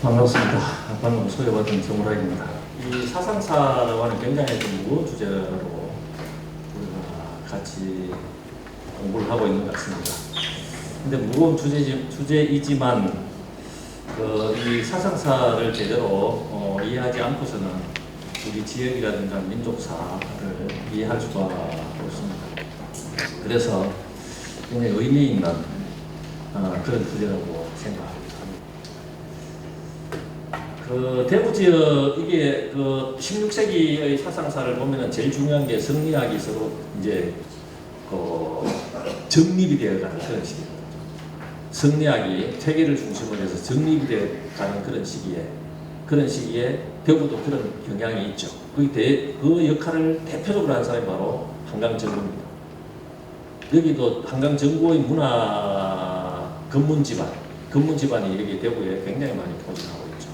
반갑습니다. 방금 소개받은 정우라입니다. 이 사상사와는 굉장히 좀 무거운 주제로 우리가 같이 공부를 하고 있는 것 같습니다. 근데 무거운 주제이지만 이 사상사를 제대로 이해하지 않고서는 우리 지역이라든가 민족사를 이해할 수가 없습니다. 그래서 굉장히 의미 있는 그런 주제라고 생각합니다. 대구 지역, 이게 16세기의 사상사를 보면은 제일 중요한 게 성리학이 서로 이제 정립이 되어가는 그런 시기입니다. 성리학이 퇴계를 중심으로 해서 정립이 되어가는 그런 시기에 대구도 그런 경향이 있죠. 그 역할을 대표적으로 한 사람이 바로 한강정구입니다. 여기도 한강정구의 문화 근문 집안이 여기 대구에 굉장히 많이 포진하고 있죠.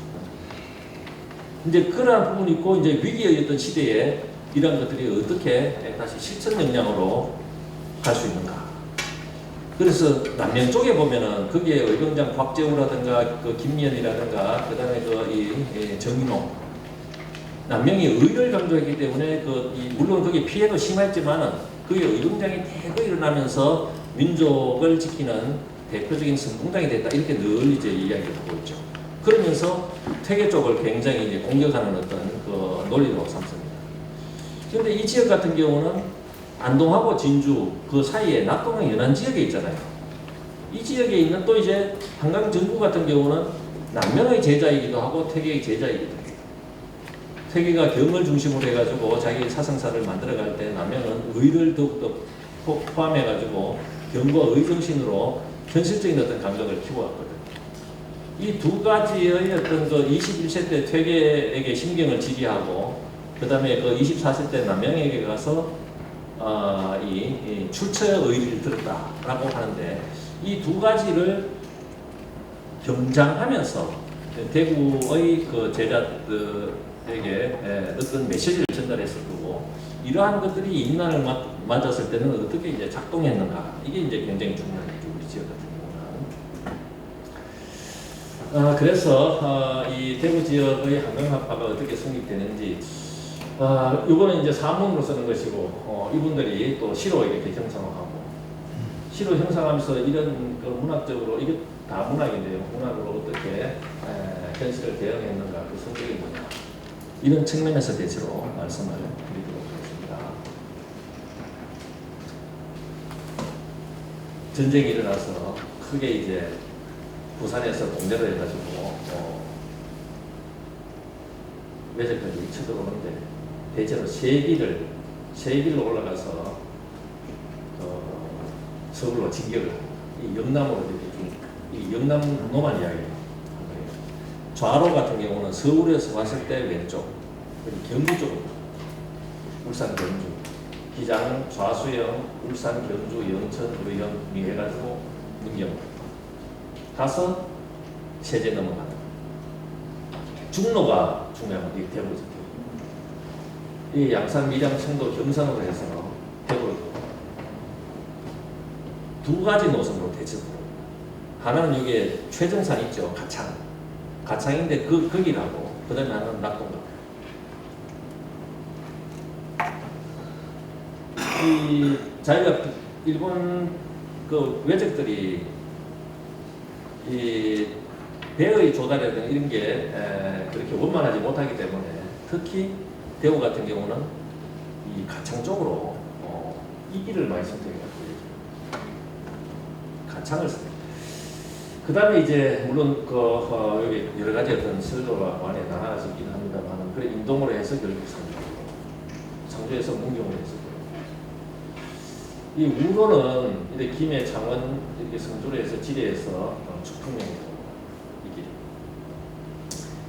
이제 그러한 부분이 있고, 이제 위기의 어떤 시대에 이런 것들이 어떻게 다시 실천 역량으로 갈 수 있는가. 그래서 남면 쪽에 보면은 거기에 의병장 곽재우라든가 김미연이라든가 그다음에 정인호, 남명이 의를 강조했기 때문에 물론 거기 피해도 심했지만은 그게 의병장이 대거 일어나면서 민족을 지키는 대표적인 선봉장이 됐다, 이렇게 늘 이제 이야기를 하고 있죠. 그러면서 퇴계 쪽을 굉장히 이제 공격하는 어떤 논리로 삼습니다. 그런데 이 지역 같은 경우는 안동하고 진주 그 사이에 낙동강 연안 지역에 있잖아요. 이 지역에 있는 또 이제 한강정구 같은 경우는 남명의 제자이기도 하고 퇴계의 제자이기도 해요. 퇴계가 경을 중심으로 해가지고 자기 사상사를 만들어갈 때 남명은 의를 더욱더 포함해가지고 경과 의 정신으로 현실적인 어떤 감정을 키워왔거든요. 이 두 가지의 어떤 21세 때 퇴계에게 신경을 지지하고, 그 다음에 24세 때 남명에게 가서 이 출처의 의리를 들었다라고 하는데, 이 두 가지를 경장하면서 대구의 제자들에게 어떤 메시지를 전달했을 거고, 이러한 것들이 임난을 맞았을 때는 어떻게 이제 작동했는가, 이게 이제 굉장히 중요한 거죠, 우리 지역 같은 경우는. 그래서 이 대구 지역의 한강학파가 어떻게 성립되는지, 이거는 이제 사문으로 쓰는 것이고, 이분들이 또 시로 이렇게 형성을 하고, 시로 형성하면서 이런 문학적으로, 이게 다 문학인데요, 문학으로 어떻게 현실을 대응했는가, 그 성격이 뭐냐, 이런 측면에서 대체로 말씀을 드리도록 하겠습니다. 전쟁이 일어나서 크게 이제 부산에서 공대를 해가지고 외적들이 쳐들어오는데, 대체로 세 길로 올라가서 서울로 진격을 합니다. 이 영남으로 이 영남로만 이야기해요. 좌로 같은 경우는 서울에서 봤을 때 왼쪽, 경주 쪽으로, 울산 경주, 기장은 좌수영, 울산 경주, 영천, 의령 해가지고 문경 가서 세제 넘어가는. 중로가 중요한 이 대구죠. 이 양산, 밀양, 청도, 경산으로 해서 대구를 두 가지 노선으로 대체로. 하나는 여기에 최정산 있죠, 가창인데 거기라고. 그다음에 하나는 낙동강. 이 자기가 일본 외적들이 이 배의 조달이라든가 이런 게 그렇게 원만하지 못하기 때문에, 특히 대구 같은 경우는 이 가창 쪽으로 이 길을 많이 선택해요. 가창을 씁니다. 그 다음에 이제 물론 여기 여러 가지 어떤 설도가 많이 나눠지긴 합니다만, 그래 인동으로 해서 결국 상주에서 문경으로 해서 이 우로는 이제 김해, 창원 이렇게 성주로 해서 지뢰에서 축풍명이고,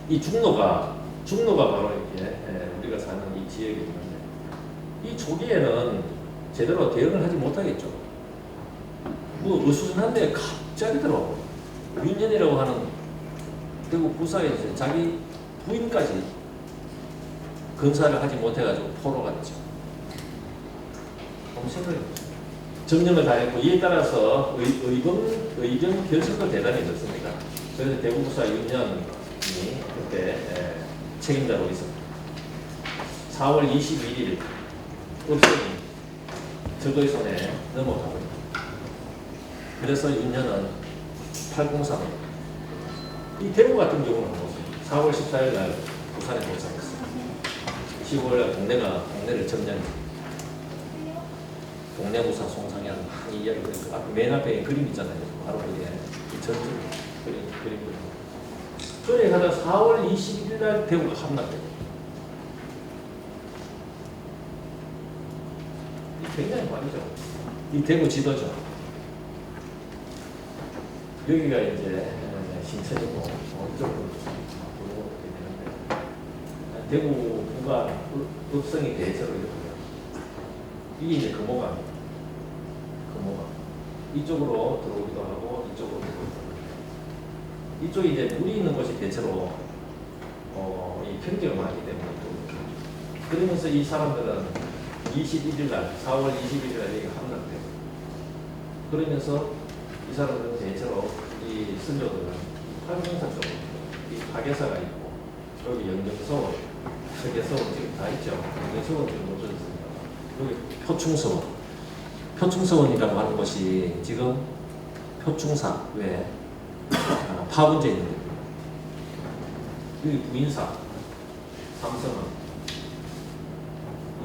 이 중로가 바로 이렇게 우리가 사는 이 지역에 있는데, 이 초기에는 제대로 대응을 하지 못하겠죠. 어수선한데 갑자기 들어오고, 윤년이라고 하는 대구 부사에서 자기 부인까지 건사를 하지 못해가지고 포로가 됐죠. 너무 생각해보죠. 정령을 다했고, 이에 따라서 의병 결석도 대단히 늦습니다. 그래서 대구부사 6년 그때 책임자로 있었다. 4월 21일 업성이 적의 손에 넘어가고 있다. 그래서 윤년은 803. 이 대구 같은 경우는 4월 14일 날 부산에 도착했어요. 15일 날 동네를 점령했어요. 동네무사 송상현 이 이야기 앞에 맨 앞에 그림 있잖아요. 바로 거기에 이 전투 그림. 그래 가다 4월 21일 날 대구가 함락되고 이 굉장히 말이죠. 이 대구 지도죠. 여기가 이제 신천이고 이쪽으로 되는데 대구가 읍성이 대체로 이렇고요. 이게 이제 금호강. 이쪽으로 들어오기도 하고 이쪽으로 들어오기도 하고 이쪽이 이제 물이 있는 곳이 대체로 이 평지가 많기 때문에 또 그러면서 이 사람들은 21일 날 4월 21일 날 여기가 함락되고 그러면서 이 사람들은 대체로 이 선조들은 팔공사 쪽으로 이 박예사가 있고 여기 영정서원, 석예서원 지금 다 있죠. 영정서원 지금 없어졌습니다. 여기 표충서원이라고 하는 것이 지금 표충사 외에 파분제 있는 데입니다. 여기 부인사, 삼성은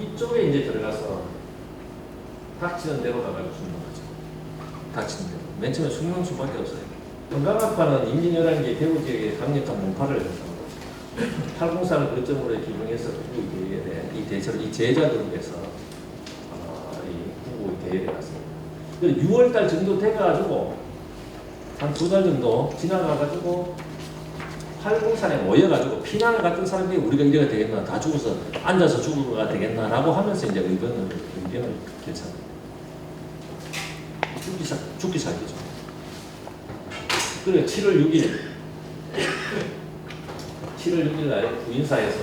이쪽에 이제 들어가서 닥치는 대로 가가지고 죽는 거죠. 닥치는 대로. 맨 처음에 죽는 수밖에 없어요. 건강학파는 임진왜란기에 대구 지역에 강력한 문파를 했다는 거죠. 804를 거점으로 기능해서 이 대체로 이 제자들에서 이 국국의 대회를 갔습니다. 6월달 정도 돼가지고 한 2달 정도 지나가가지고 803에 모여가지고 피난을 갔던 사람들이 우리가 이래가 되겠나, 다 죽어서 앉아서 죽어가 되겠나라고 하면서 이제 의견을 결정합니다. 죽기 시작이죠. 그리고 7월 6일 날 부인사에서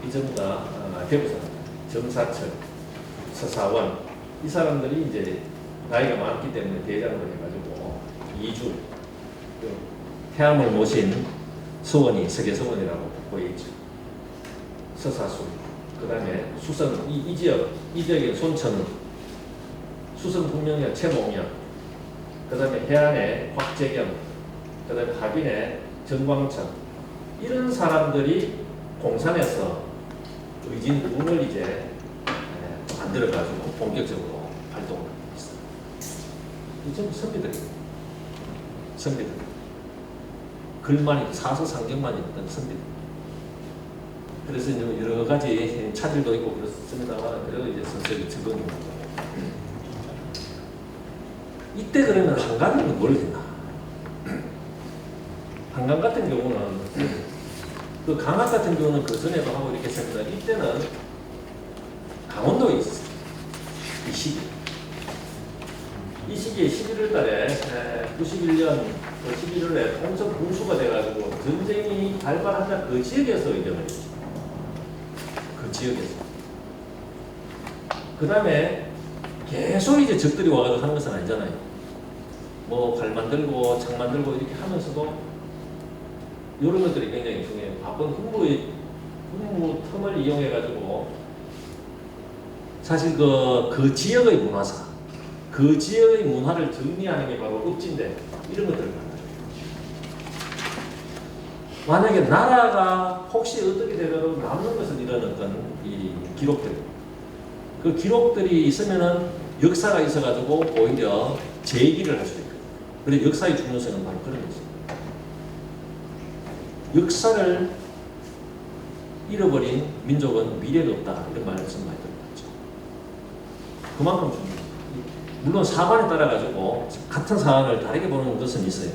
이 전부 다 대구 사람, 정사철, 서사원 이 사람들이 이제 나이가 많기 때문에 대장으로 해가지고 2주 태암을 모신 서원이 석예서원이라고 보여있죠. 서사수, 그 다음에 수성, 이 지역의 손천은 수성 분명이야 최봉영, 그 다음에 해안의 곽재경, 그 다음에 하빈의 정광천 이런 사람들이 공산에서 의진군을 이제 만들어가지고 본격적으로 활동을 하고 있어요. 이 전부 선비들이에요. 선비들. 글만 사서상경만 있던 선비들. 그래서 이제 여러 가지 차질도 있고 그렇습니다만 그래도 이제 서서히 적응이 되고. 이때 그러면 한강은 뭘 했나? 한강 같은 경우는 그 강학 같은 경우는 그 전에도 하고 이렇게 했습니다. 이때는 강원도에 있었어요. 이 시기에 11월 달에 91년 11월에 통첩 군수가 돼가지고 전쟁이 발발하자 그 지역에서 의견을 했죠. 그 지역에서. 그 다음에 계속 이제 적들이 와가지고 하는 것은 아니잖아요. 뭐 발 만들고 창 만들고 이렇게 하면서도 이런 것들이 굉장히 중요해요. 바쁜 훈무 틈을 이용해가지고 사실 그 지역의 문화사, 그 지역의 문화를 정리하는 게 바로 읍지인데 이런 것들을 만약에 나라가 혹시 어떻게 되더라도 남는 것은 이런 어떤 이 기록들, 그 기록들이 있으면은 역사가 있어가지고 오히려 재기를 할 수 있거든요. 그래서 역사의 중요성은 바로 그런 것입니다. 역사를 잃어버린 민족은 미래가 없다 이런 말씀 많이 들어봤죠. 그만큼 중요해요. 물론 사관에 따라 가지고 같은 사안을 다르게 보는 것은 있어요.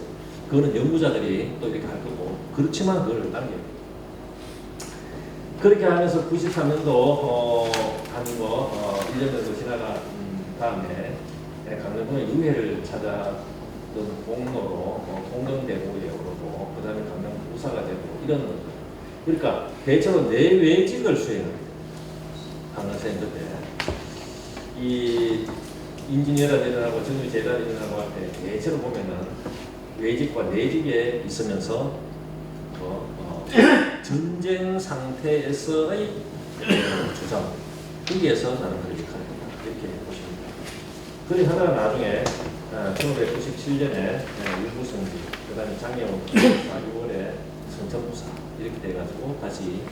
그거는 연구자들이 또 이렇게 할 거고 그렇지만 그걸 당겨요. 그렇게 하면서 93년도 한 1년 정도 지나간 다음에 강릉군의 유해를 찾았던 공로로 공릉대구에 오르고 그 다음에 강릉 부사가 되고 이런 것들. 그러니까 대체로 내외직을 수행합니다. 강릉생 그때 이 인지니어라 일어나고 정유재단 일어나고 할 때 대체로 보면은 외직과 내직에 있으면서 전쟁 상태에서의 주장, 거기에서 나는 그렇게 가는 거다. 이렇게 보시면 됩니다. 그리 하다가 나중에 1997년에 일부성지, 그 다음에 작년 4개월에 성천부사 이렇게 돼가지고 다시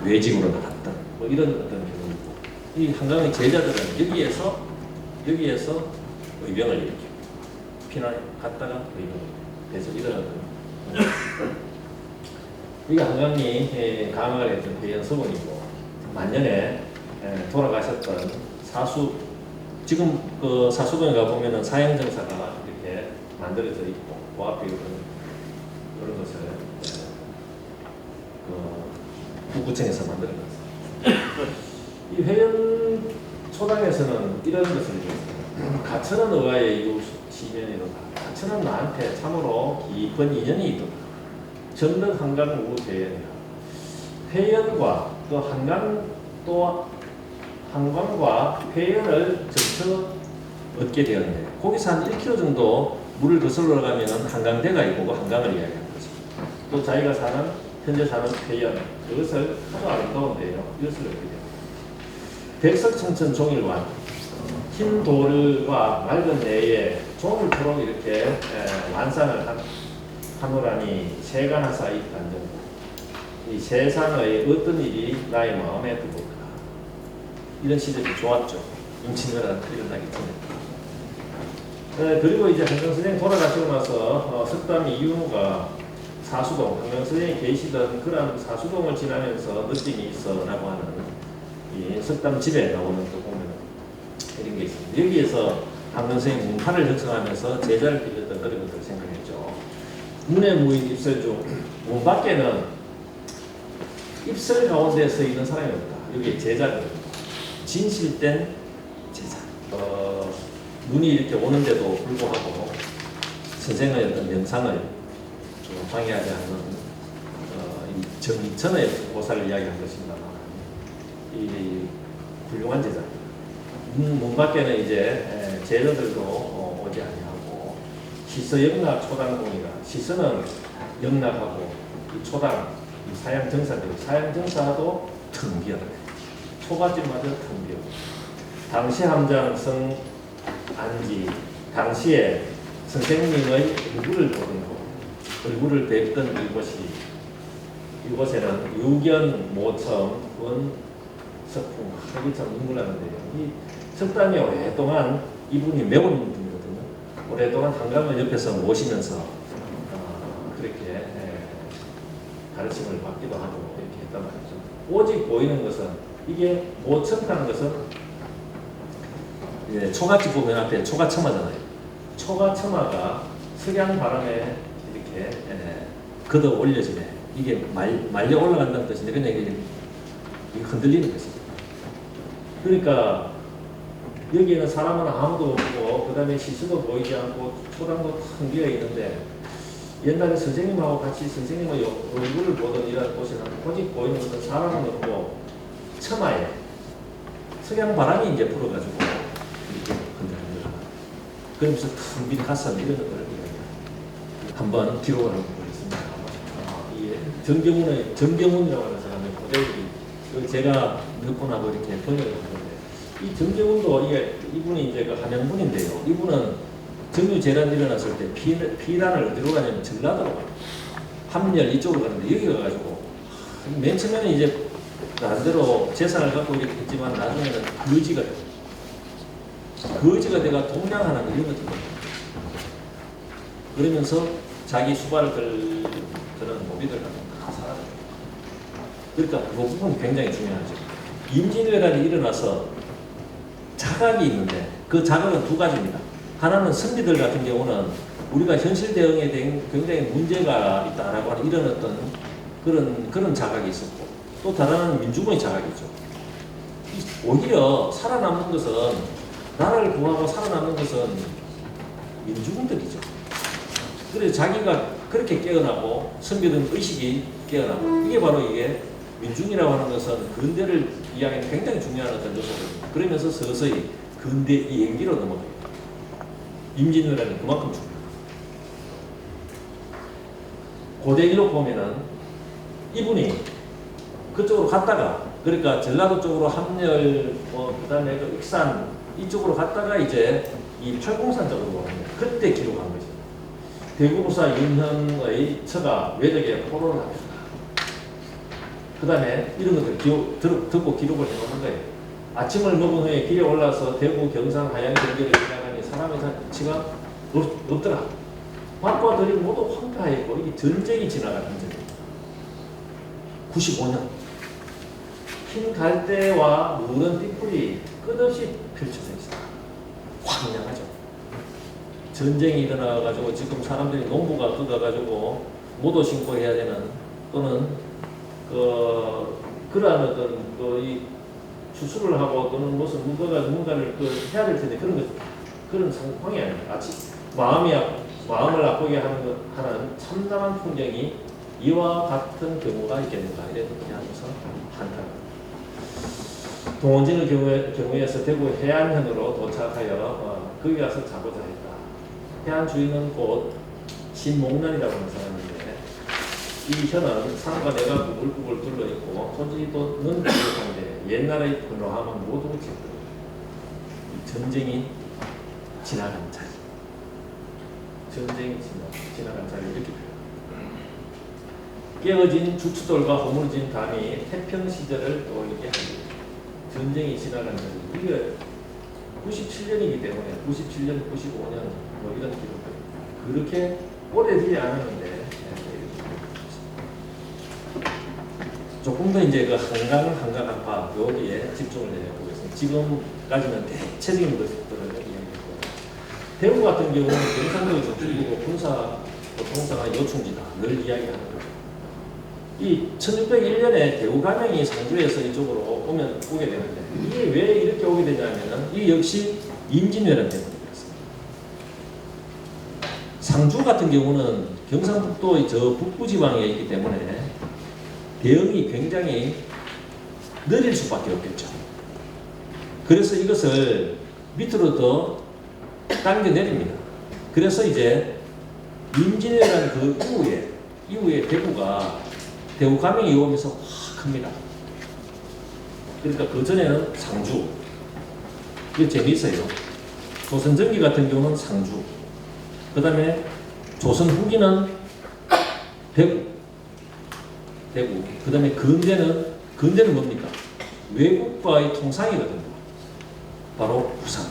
외직으로 나갔던 뭐 이런 어떤 경우이고, 이 한강의 제자들은 여기에서 의병을 일으키고 피난 갔다가 의병을 그래서 이런 어떤 이게 한강이 강화를 했던 회원 서원이고, 만년에 돌아가셨던 사수, 지금 그 사수동에 가보면은 사형정사가 이렇게 만들어져 있고, 그 앞에 이런 것을 구구청에서 만들어놨어요. 이 회원 초당에서는 이런 것을 얘기했어요. 가천은 의아의 이웃시면이로다. 가천은 나한테 참으로 깊은 인연이 있도다. 전덕 한강 우대연이라. 회원과 또 한강과 회원을 점쳐 얻게 되었는데, 거기서 한 1km 정도 물을 거슬러 가면은 한강대가 있고 그 한강을 이야기하는 거죠. 또 자기가 현재 사는 회원, 그것을 아주 아름다운데요. 이것을 얻게 됩니다. 백석청천 종일관, 흰 돌과 맑은 내에 종일토록 이렇게 완상을 하노라니 세간하 사이 단정고, 이 세상의 어떤 일이 나의 마음에 들어올까. 이런 시절이 좋았죠. 임진왜란 일어나기 전에. 그리고 이제 한강 선생님 돌아가시고 나서 석담 이윤우가 사수동, 한강 선생님이 계시던 그런 사수동을 지나면서 느낌이 있어라고 하는 이 석담 집에 나오는 또 보면 이런 게 있습니다. 여기에서 한강 선생님 문판을 형성하면서 제자를 빌렸던 그런 것들을 생각했죠. 문에 무인 입설 중, 문 밖에는 입설 가운데 서 있는 사람이 없다. 여기 제자들, 진실된 제자. 눈이 이렇게 오는데도 불구하고 선생의 어떤 명상을 방해하지 않는 이 정천의 보살을 이야기한 것입니다만, 이 훌륭한 제자. 문 밖에는 이제 제자들도 오지 아니하고, 시서영락 초당공이라. 시서는 영락하고 이 초당, 이 사양정사들, 사양정사도 텅 비었다. 초가집마저 텅 비었다. 당시 함장 성안지, 당시에 선생님의 얼굴을 보던 곳, 얼굴을 뵙던 이곳에는 유견, 모청, 원, 석풍, 이게 참 눈물 나는데요. 이 석담이 오랫동안 이분이 매운 분이거든요. 오랫동안 한강을 옆에서 모시면서 그렇게 가르침을 받기도 하고 이렇게 했단 말이죠. 오직 보이는 것은, 이게 모청하는 것은 이제 초가집 보면 앞에 초가첨화잖아요. 초가첨화가 석양 바람에 이렇게 걷어 올려지네. 이게 말려 올라간다는 뜻인데, 그냥 이게 흔들리는 것입니다. 그러니까 여기에는 사람은 아무도 없고, 그 다음에 시수도 보이지 않고, 초당도 텅 비어 있는데, 옛날에 선생님하고 같이 선생님의 얼굴을 보던 이런 곳에는 오직 보이는 것은 사람은 없고, 처마에 석양 바람이 이제 불어가지고 이렇게 흔들흔들. 그러면서 텅 빈 가슴 이런 것들을 한번 기록을 하고 보겠습니다. 이 정경훈이라고 하는 사람의 고대들이, 제가 몇 번 하고 이렇게 번역을 하는데, 이 정경훈도 이분이 이제 그 한양분인데요. 이분은 정유재란 일어났을 때 피란을 어디로 가냐면 전라도로 가요. 함렬 이쪽으로 가는데, 여기 가가지고 맨 처음에는 이제 나름대로 재산을 갖고 이렇게 했지만, 나중에는 거지가 돼요. 거지가 돼가 동냥하는 거 이런 것들. 그러면서 자기 수발을 그런 모비들 같은 거 다 사라져요. 그러니까 그 부분이 굉장히 중요하죠. 임진왜란이 일어나서 자각이 있는데, 그 자각은 두 가지입니다. 하나는 선비들 같은 경우는 우리가 현실 대응에 대한 굉장히 문제가 있다라고 하는 이런 어떤 그런 자각이 있었고, 또 다른 하나는 민중의 자각이죠. 오히려 살아남는 것은, 나라를 구하고 살아남는 것은 민중들이죠. 그래서 자기가 그렇게 깨어나고, 선비들 의식이 깨어나고, 이게 바로 이게 민중이라고 하는 것은 근대를 이야기하는 굉장히 중요한 어떤 요소거든요. 그러면서 서서히 근대 이행기로 넘어가요. 임진왜란은 그만큼 중요해요. 고대기록 보면은 이분이 그쪽으로 갔다가 그러니까 전라도 쪽으로 함열 그다음에 그 익산 이쪽으로 갔다가 이제 이 팔공산 쪽으로 갑니다. 그때 기록한 거죠. 대구부사 윤현의 처가 외적에 포로를 합니다. 그 다음에 이런 것들 듣고 기록을 해놓는 거예요. 아침을 먹은 후에 길에 올라서 대구 경상 하양 경계를 지나가니 사람의 자치가 없더라. 밭과 들이 모두 황폐하였고 이게 전쟁이 지나간 전쟁입니다. 95년 흰 갈대와 누런 띠풀이 끝없이 펼쳐져 있어요. 황량하죠. 전쟁이 일어나가지고 지금 사람들이 농부가 뜯어가지고 모도 신고 해야 되는 또는 그러한 어떤 이 추수를 하고 또는 무슨 뭔가를 해야 될 텐데 그런 상황이 아닙니다. 마음을 아프게 하는 참담한 풍경이 이와 같은 경우가 있겠는가 이렇게 하면서 한탄합니다. 동원진의 경우에서 대구 해안현으로 도착하여 거기 가서 자고자 했다. 해안 주인은 곧 신목란이라고 하는 사람인데 이 현은 산과 내가 구불구불 둘러있고 토지도 넓적한데 옛날의 분노함은 모두 지고 전쟁이 지나간 자리, 전쟁이 지나간 자리 이렇게 표현합니다. 깨어진 주추돌과 허물진 담이 태평 시절을 떠올리게 합니다. 전쟁이 지나간 자리 이게 97년이기 때문에 97년, 95년 뭐 이런 기록들 그렇게 오래되지 않았는데 조금 더 이제 그 한강 한파 여기에 집중을 해보겠습니다. 지금까지는 대체적인 것들을 이야기했고 대구 같은 경우는 경상도의 중심이고 군사 동사가 요충지다 늘 이야기하는 거죠. 이 1601년에 대구 가명이 상주에서 이쪽으로 오게 되는데 이게 왜 이렇게 오게 되냐면은 이 역시 임진왜란 때문이었습니다. 상주 같은 경우는 경상북도의 저 북부 지방에 있기 때문에 대응이 굉장히 느릴 수밖에 없겠죠. 그래서 이것을 밑으로 더 당겨 내립니다. 그래서 이제 임진왜란 그 이후에 대구 가명이 오면서 확 큽니다. 그러니까 그 전에는 상주. 이게 재미있어요. 조선 전기 같은 경우는 상주. 그 다음에 조선 후기는 대구. 그 다음에 근대는 뭡니까? 외국과의 통상이거든요. 바로 부산.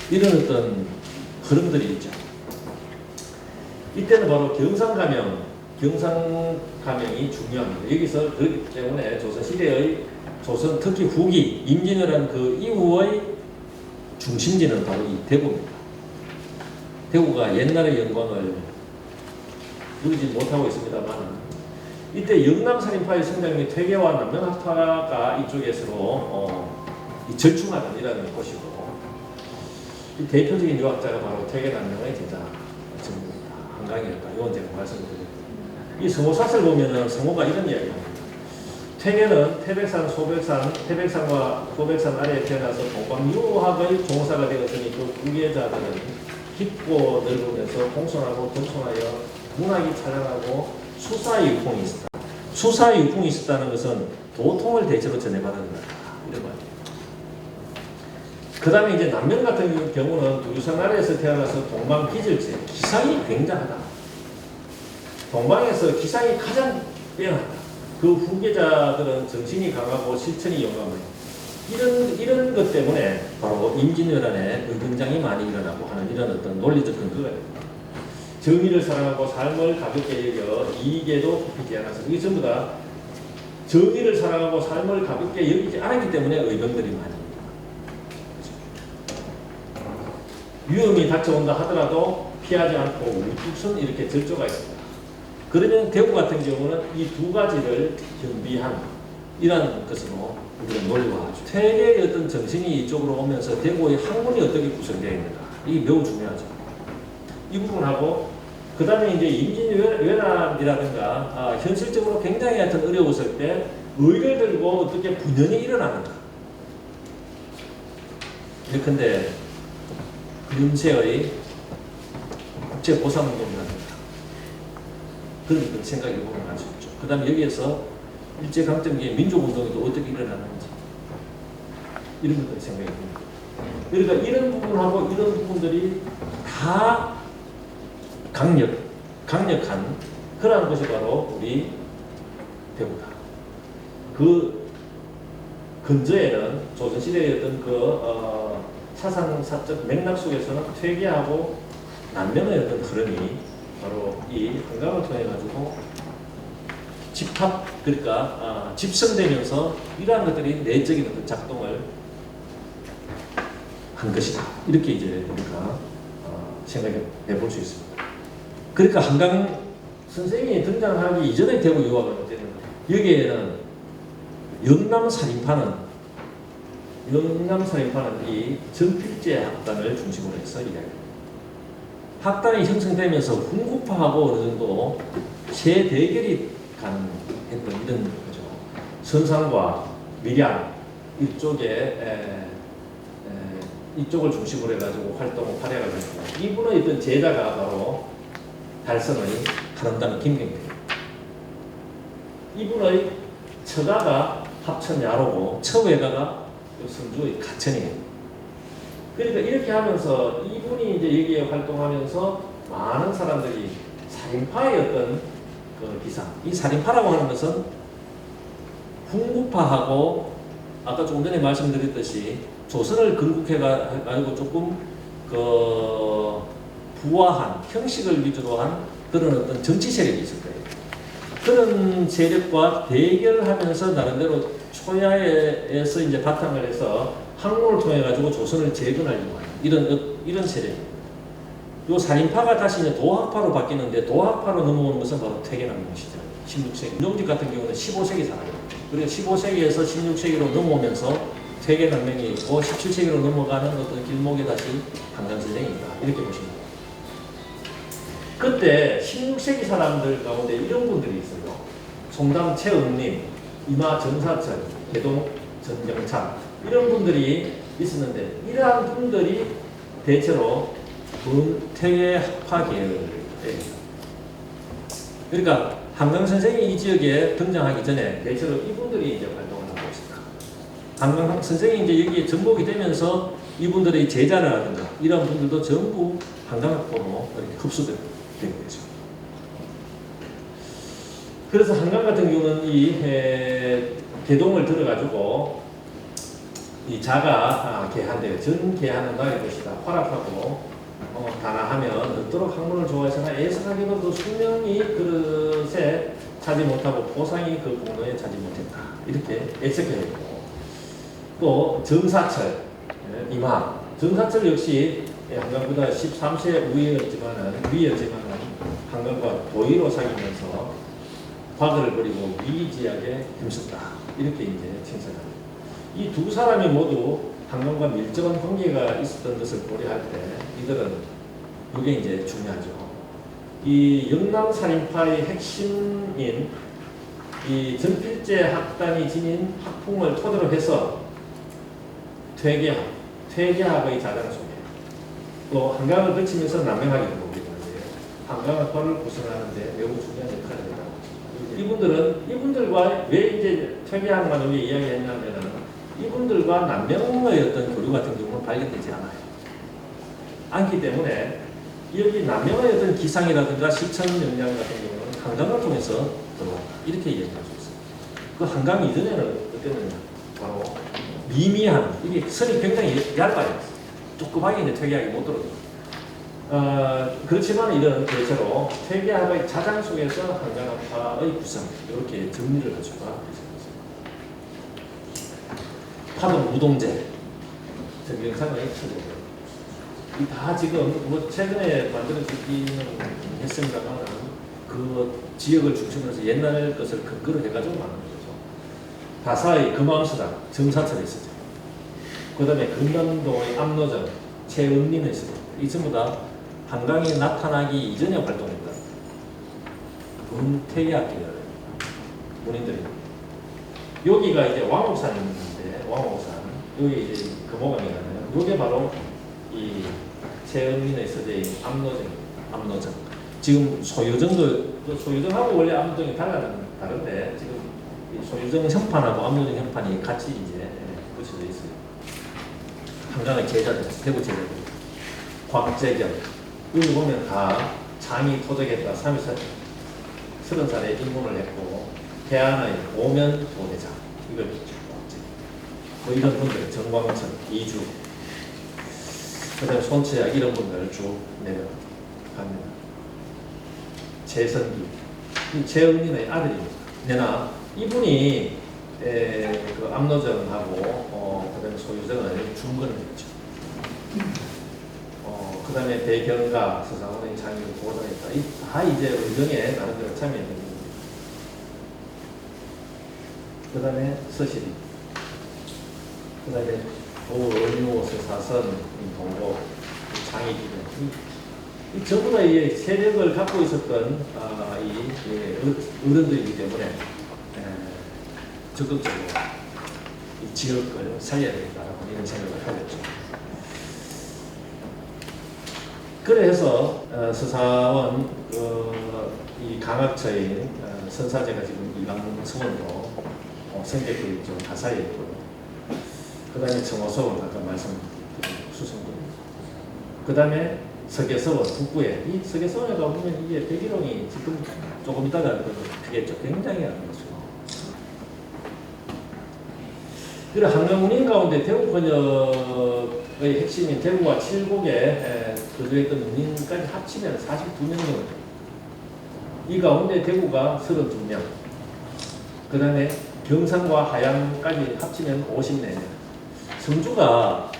이런 어떤 흐름들이 있죠. 이때는 바로 경상가명이 중요합니다. 여기서 그렇기 때문에 조선시대의 특히 후기, 임진왜란 그 이후의 중심지는 바로 이 대구입니다. 대구가 옛날의 영광을 누리지 못하고 있습니다만 이때 영남살인파의 성장 및 퇴계와 남명학파가 이쪽에서로 절충하는 이라는 곳이고 이 대표적인 유학자가 바로 퇴계남명의 제자 정부입니다. 한강이었다. 이건 제가 말씀드렸습니다. 이 성호사슬 보면은 성호가 이런 이야기합니다. 퇴계는 태백산과 소백산 아래에 태어나서 동방유학의 종사가 되었으니 그 후계자들은 깊고 넓으면서 공손하고 겸손하여 문학이 찬란하고 수사유풍이 있었다. 수사유풍이 있었다는 것은 도통을 대체로 전해받은 거다. 이런 말이에요. 그 다음에 이제 남명 같은 경우는 두류산 아래에서 태어나서 동방 기절제, 기상이 굉장하다. 동방에서 기상이 가장 뛰어나다. 그 후계자들은 정신이 강하고 실천이 용감해요. 이런 것 때문에 바로 임진왜란에 의병장이 많이 일어나고 하는 이런 어떤 논리적 근거가 됩니다. 정의를 사랑하고 삶을 가볍게 여겨 이익에도 굽히지 않아서 이게 전부 다 정의를 사랑하고 삶을 가볍게 여기지 않았기 때문에 의병들이 많이 위험이 닥쳐온다 하더라도 피하지 않고 우뚝선 이렇게 절조가 있습니다. 그러면 대구 같은 경우는 이 두 가지를 겸비한 이런 것으로 우리가 논리화하죠. 퇴계의 어떤 정신이 이쪽으로 오면서 대구의 학문이 어떻게 구성되어 있는가 이게 매우 중요하죠. 이 부분하고 그 다음에 이제 임진왜란이라든가 현실적으로 굉장히 하여튼 어려웠을 때 의를 들고 어떻게 분연이 일어나는가. 예컨대 금세의 국제보상운동이라든가 그런 생각이 보면 알 수 있죠. 그 다음에 여기에서 일제강점기에 민족운동이 또 어떻게 일어나는지 이런 것들 생각이 듭니다. 그러니까 이런 부분하고 이런 부분들이 다 강력한 그러한 것이 바로 우리 대구다. 그 근저에는 조선시대의 어떤 사상사적 맥락 속에서는 퇴계하고 난명의 어떤 흐름이 바로 이 한강을 통해 가지고 집합, 그러니까 집성되면서 이러한 것들이 내적인 어떤 작동을 한 것이다. 이렇게 이제 우리가 생각해 볼 수 있습니다. 그러니까 한강 선생이 등장하기 이전의 대구 유학은 어땠는가? 여기에는 영남살인파는 이 전필제 학단을 중심으로 해서 이야기합니다. 학단이 형성되면서 훈구파하고 어느 정도 세 대결이 가능했던 이런 거죠. 선산과 밀양 이쪽을 중심으로 해가지고 활약을 했고, 이분의 어떤 제자가 바로 달성의 한원당 김경태. 이분의 처가가 합천야로고 처외가가 성주의 가천이에요. 그러니까 이렇게 하면서 이분이 이제 여기에 활동하면서 많은 사람들이 살인파의 어떤 그 기상, 이 살인파라고 하는 것은 훈구파하고 아까 조금 전에 말씀드렸듯이 조선을 건국해가지고 조금 부화한 형식을 위주로 한 그런 어떤 정치 세력이 있을 거예요. 그런 세력과 대결하면서 나름대로 초야에서 이제 바탕을 해서 항로를 통해 가지고 조선을 재건하려고 하는 이런 세력입니다. 요 살인파가 다시 이제 도학파로 바뀌는데 도학파로 넘어오는 것은 바로 퇴계남명 시절 16세기. 윤종직 같은 경우는 15세기 사람이에요. 그리고 15세기에서 16세기로 넘어오면서 퇴계남명이 있고 17세기로 넘어가는 어떤 길목에 다시 한강선생이 있다. 이렇게 보시면 돼요. 그때 16세기 사람들 가운데 이런 분들이 있어요. 송담 최은림, 이마 정사철, 개동 전경찬 이런 분들이 있었는데 이러한 분들이 대체로 퇴계 학파 계열입니다. 그러니까 한강 선생이 이 지역에 등장하기 전에 대체로 이분들이 이제 활동을 하고 있습니다. 한강 선생이 이제 여기에 전복이 되면서 이분들의 제자라든가 이런 분들도 전부 한강학파로 이렇게 흡수되고 되죠. 그래서 한강 같은 경우는 이 개동을 들어가지고 이 자가 개한대요. 전 개하는 나의 것이다. 활합하고 단아하면 늦도록 학문을 좋아해서나 애석하게도 그 숙명이 그릇에 차지 못하고 보상이 그 공로에 차지 못했다. 이렇게 애석해했고 또 정사철, 이마 정사철 역시 한강보다 13세 위였지만은 한강과 도의로 사귀면서 과거를 버리고 미지하게 힘썼다. 이렇게 이제 칭찬합니다. 이 두 사람이 모두 한강과 밀접한 관계가 있었던 것을 고려할 때 이들은 이게 이제 중요하죠. 이 영남살인파의 핵심인 이 전필제 학단이 지닌 학풍을 토대로 해서 퇴계학의 자장 속에 또 한강을 거치면서 남명하기도 보기도 하는데 한강학파를 구성하는데 매우 중요한 역할을 했다고. 이분들과 왜 이제 퇴계학만 여기 이야기했냐면은 이분들과 남명의 어떤 교류 같은 경우는 발견되지 않기 때문에 여기 남명의 어떤 기상이라든가 시청 역량 같은 경우는 한강을 통해서 들어왔다. 이렇게 이야기할 수 있습니다. 그 한강 이전에는 어땠느냐? 바로 미미한, 이게 선이 굉장히 얇아요. 조그맣게 이제 퇴계학이 못 들어요. 그렇지만 이런 대체로 퇴계학의 자장 속에서 한강학파의 구성, 이렇게 정리를 할 수가 있습니다. 파동 우동제, 정경상의 친구들. 다 지금 뭐 최근에 만들어지기는 했습니다만 그 지역을 중심으로 해서 옛날 것을 근거로 해가지고 만든 거죠. 바사의 금암수당, 정사철에 있었죠. 그 다음에 금남동의 압로정, 최은리는 있었죠. 이 전부 다 한강이 나타나기 이전에 활동했다. 퇴계학 계열 본인들이. 여기가 이제 왕옥산인데, 왕옥산. 여기 이제 금호강이잖아요. 이게 바로 이 최은민의 서재인 압로정. 지금 소요정도 그 소유정하고 원래 압록정이 다른데 지금 이 소유정 현판하고 압록정 현판이 같이 이제 붙여져 있어요. 한강의 제자들, 대구 제자들, 곽재경 여기 보면 다 장이 토적했다 30살에 입문을 했고 태안의 오면 도대장 이걸 뭐 이런 분들 정광천, 이주 그 다음에 손채약 이런 분들 쭉 내려갑니다. 최선기 최은민의 아들입니다. 내나 이분이 그 압록정하고 그 다음에 소유정을 중건을 했죠. 그 다음에 대경가 서상원의 장애를 보호당했다. 다 이제 의정에 나름대로 참여했던 겁니다. 그 다음에 서실이, 그 다음에 도은유, 서사선, 동고, 장애기들. 이 전부 다 이 세력을 갖고 있었던 어른들이기 때문에 적극적으로 이 지역을 살려야 되겠다라고 이런 생각을 하겠죠. 그래서 서사원 이 강학처인 선사제가 지금 이방서원으로 성격이 좀 가사에 있고요. 그 다음에 청호서원 아까 말씀드린 수성군. 그 다음에 석계서원 북부에 이 석계서원에 가보면 이게 백일홍이 지금 조금 이따가 크겠죠. 굉장히 안 좋죠. 그리고 한강운인 가운데 대구 번역의 핵심인 대구와 칠곡에 거주했던 운인까지 합치면 42명 정도. 이 가운데 대구가 32명. 그 다음에 경산과 하양까지 합치면 54명. 성주가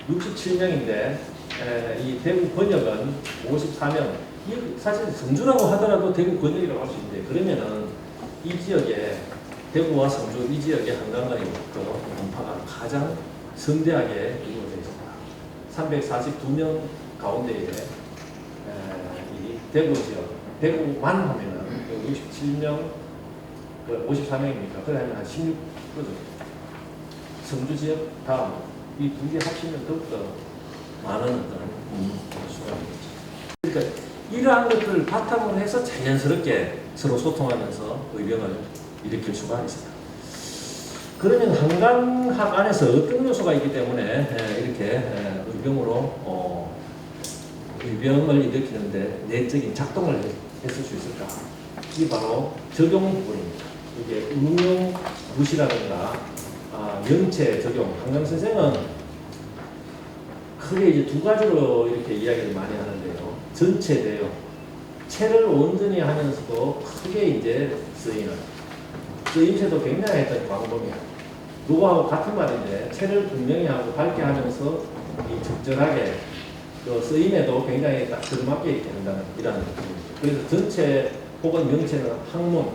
67명인데 이 대구 번역은 54명. 사실 성주라고 하더라도 대구 번역이라고 할 수 있는데 그러면은 이 지역에 대구와 성주 이 지역의 한강간의 분파가 가장 성대하게 이루어져 있습니다. 342명 가운데에 이 대구 지역, 대구만 하면은 67명, 54명입니까? 그러면 한 16%죠. 성주 지역 다음 이 두 개 합치면 더욱더 많은 어떤 수가 되겠죠. 그러니까 이러한 것들을 바탕으로 해서 자연스럽게 서로 소통하면서 의병을 일으킬 수가 있습니다. 그러면 한강학 안에서 어떤 요소가 있기 때문에 이렇게 의병으로 의병을 일으키는데 내적인 작동을 했을 수 있을까? 이게 바로 적용 부분입니다. 이게 응용 무시라든가 명체 적용. 한강 선생은 크게 이제 두 가지로 이렇게 이야기를 많이 하는데요. 전체 대용. 체를 온전히 하면서도 크게 이제 쓰임새도 굉장히 했던 광범위야. 누구하고 같은 말인데 체를 분명히 하고 밝게 하면서 이 적절하게 그 쓰임에도 굉장히 딱 들어맞게 있게 한다는 이런 느낌입니다. 그래서 전체 혹은 명체는 학문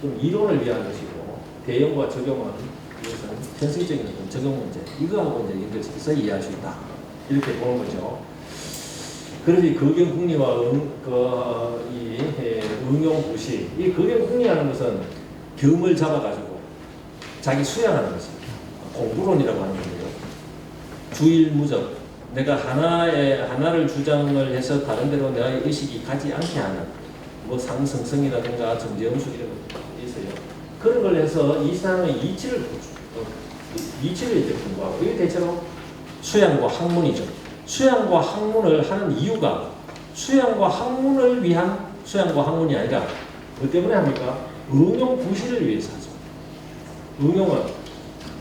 좀 이론을 위한 것이고 대용과 적용은 이것은 현실적인 어떤 적용 문제 이거하고 이제 연결시켜서 이해할 수 있다 이렇게 보는 거죠. 그래서 이 거경국리와 이 응용부시 이 거경국리하는 것은 겸을 잡아가지고 자기 수양하는 것입니다. 공부론이라고 하는 건데요. 주일무적 내가 하나를 주장을 해서 다른 데로 내가 의식이 가지 않게 하는 뭐 상승성이라든가 정제음수 이런 것들이 있어요. 그런 걸 해서 이 사람의 이치를 이제 공부하고 이게 대체로 수양과 학문이죠. 수양과 학문을 하는 이유가 수양과 학문을 위한 수양과 학문이 아니라 뭐 때문에 합니까? 응용 부시를 위해서 하죠. 응용은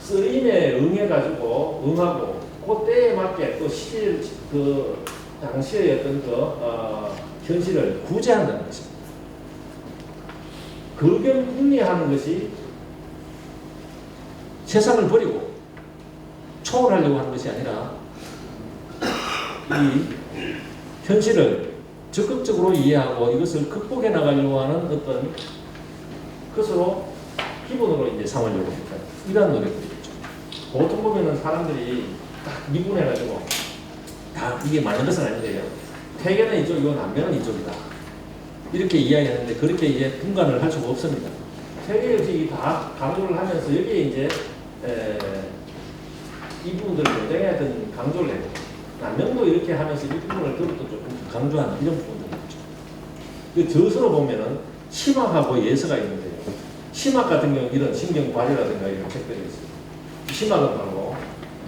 쓰임에 응해가지고 응하고 그 때에 맞게 또 시일 그 당시의 어떤 현실을 구제한다는 것입니다. 거경국리하는 것이 세상을 버리고 초월하려고 하는 것이 아니라 이 현실을 적극적으로 이해하고 이것을 극복해 나가려고 하는 어떤 것으로 기본으로 이제 삼으려고 합니다. 이러한 노력들이죠. 보통 보면은 사람들이 딱 미분해가지고 다 이게 맞는 것은 아닌데요. 퇴계는 이쪽이고 남면은 이쪽이다. 이렇게 이야기하는데 그렇게 이제 분간을 할 수가 없습니다. 퇴계 역시 다 강조를 하면서 여기에 이제 이 부분들을 굉장히 하여튼 강조를 해요. 남명도 이렇게 하면서 이 부분을 그것도 조금 강조하는 이런 부분들이 있죠. 그 저서로 보면은 심학하고 예서가 있는데요. 심학 같은 경우 이런 신경과제라든가 이런 책들이 있어요. 심학은 바로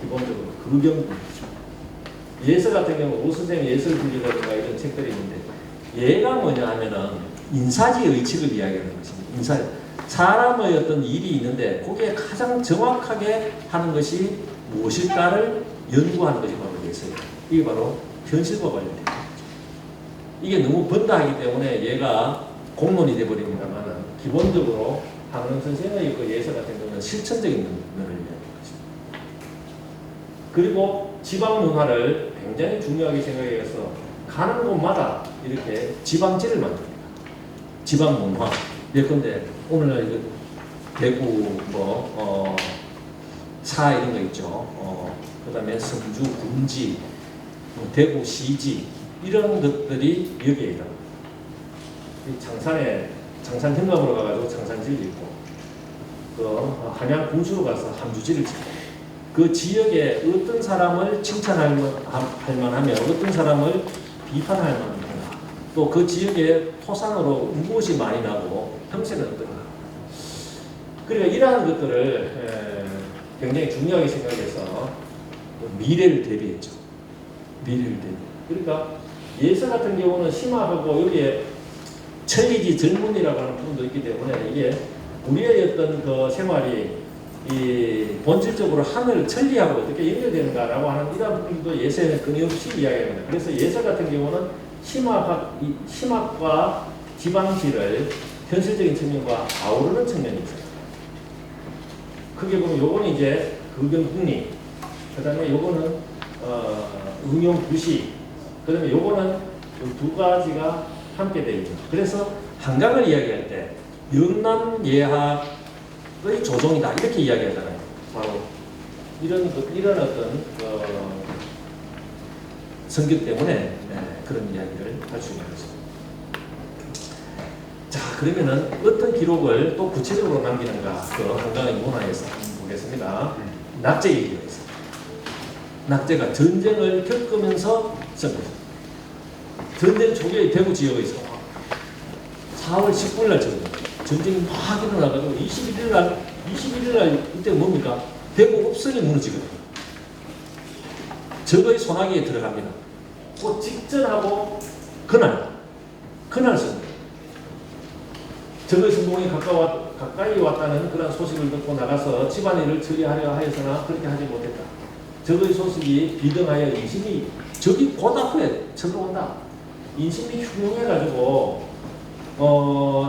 기본적으로 의경분이죠. 예서 같은 경우 오수생 예설분이라든가 이런 책들이 있는데 얘가 뭐냐 하면은 인사지 의칙을 이야기하는 것입니다. 인사 사람의 어떤 일이 있는데 거기에 가장 정확하게 하는 것이 무엇일까를 연구하는 것이 바로 예서예요. 이게 바로 현실과 관련된 거죠. 이게 너무 번다하기 때문에 얘가 공론이 되어버립니다만 기본적으로 한원 선생의 그 예서 같은 경우는 실천적인 면을 이야기하는 것입니다. 그리고 지방 문화를 굉장히 중요하게 생각해서 가는 곳마다 이렇게 지방지를 만듭니다. 지방 문화. 예컨대 오늘날 이거 대구 사 이런 거 있죠. 그다음에 성주 군지, 대구 시지 이런 것들이 여기에 있다. 장산에 장산 현감으로 가가지고 장산지를 짓고 그 한양 군수로 가서 함주지를 짓고 그 지역에 어떤 사람을 칭찬할 만하며 어떤 사람을 비판할 만하며 또 그 지역의 토산으로 무엇이 많이 나고 형세는 어떤가. 그러니까 이러한 것들을 굉장히 중요하게 생각해서 미래를 대비했죠. 미래를 대비. 그러니까 예서 같은 경우는 심화하고 여기에 천리지 젊은이라고 하는 부분도 있기 때문에 이게 우리의 어떤 그 생활이 이 본질적으로 하늘 천리하고 어떻게 연결되는가라고 하는 이런 부분도 예서에는 끊임없이 이야기합니다. 그래서 예서 같은 경우는 심학과 지방지를 현실적인 측면과 아우르는 측면이 있어요. 크게 보면 요거는 이제 의경국리, 그 다음에 요거는 응용구시, 그 다음에 요거는 두 가지가 함께 되어 있죠. 그래서 한강을 이야기할 때 영남예학의 조종이다 이렇게 이야기하잖아요. 바로 이런 어떤 성격 때문에 그런 이야기를 할 수 있는 거죠. 자, 그러면은 어떤 기록을 또 구체적으로 남기는가 그 한강의 문화에서 한번 보겠습니다. 낙제 얘기가 있어요. 낙제가 전쟁을 겪으면서 썼습니다. 전쟁 초기에 대구 지역에 있어 4월 19일 날 전쟁이 막 일어나가지고 21일 날 이때 뭡니까? 대구 읍성이 무너지거든요. 적의 소나기에 들어갑니다. 그 직전하고 그날 씁니다. 적의 성공이 가까이 왔다는 그런 소식을 듣고 나가서 집안일을 처리하려 하였으나 그렇게 하지 못했다. 적의 소식이 비등하여 인심이 적이 보다 후에 쳐들어온다. 인심이 흉흉해가지고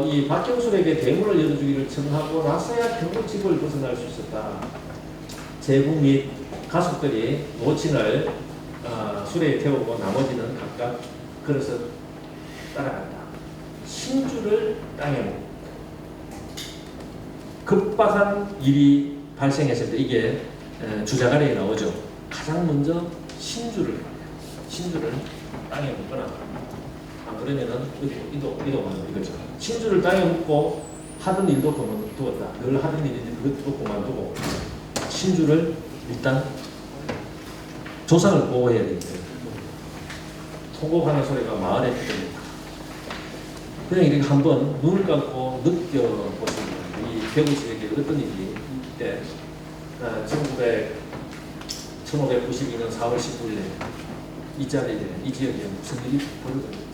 이 박경술에게 대문을 열어주기를 청하고 나서야 겨우 집을 벗어날 수 있었다. 제국 및 가족들이 모친을 수레에 태우고 나머지는 각각 걸어서 따라간다. 신주를 땅에 묻고 급박한 일이 발생했을 때 이게 주자가래에 나오죠. 가장 먼저 신주를 땅에 묻거나 안 그러면은 이도하는 이거죠. 신주를 땅에 묻고 하던 일도 그만두었다. 늘 하던 일인데 그것도 그만두고 신주를 일단 조상을 보호해야 되겠죠. 통곡하는 소리가 마을에 들립니다. 그냥 이렇게 한번 눈을 감고 느껴보시면 이 대구 지역에 어떤 일이 이때 1592년 4월 19일에 이 자리에 이 지역에 무슨 일이 벌어졌는지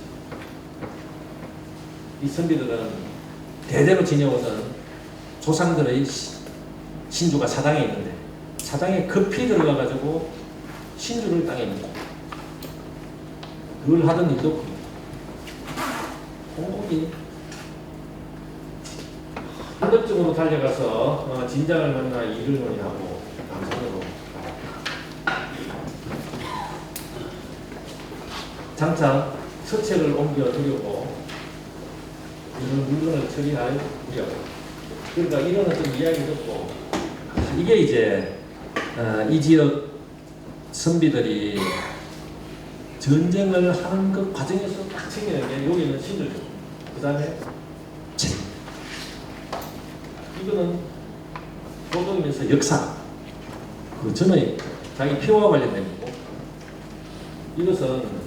이 선비들은 대대로 지내오던 조상들의 신주가 사당에 있는데 사당에 급히 들어가가지고 신주를 땅에 묻고 늘 하던 일도 공공이 한덕증으로 달려가서 진장을 만나 일을 논의하고 남산으로 장차 서책을 옮겨 두려고 이런 물건을 처리할 우려. 그러니까 이런 어떤 이야기 듣고 이게 이제 이 지역 선비들이 전쟁을 하는 그 과정에서 딱 챙기는 게 여기는 신들죠. 그 다음에 책. 이거는 도덕이면서 역사. 그 전의 자기 피와 관련된 거고 이것은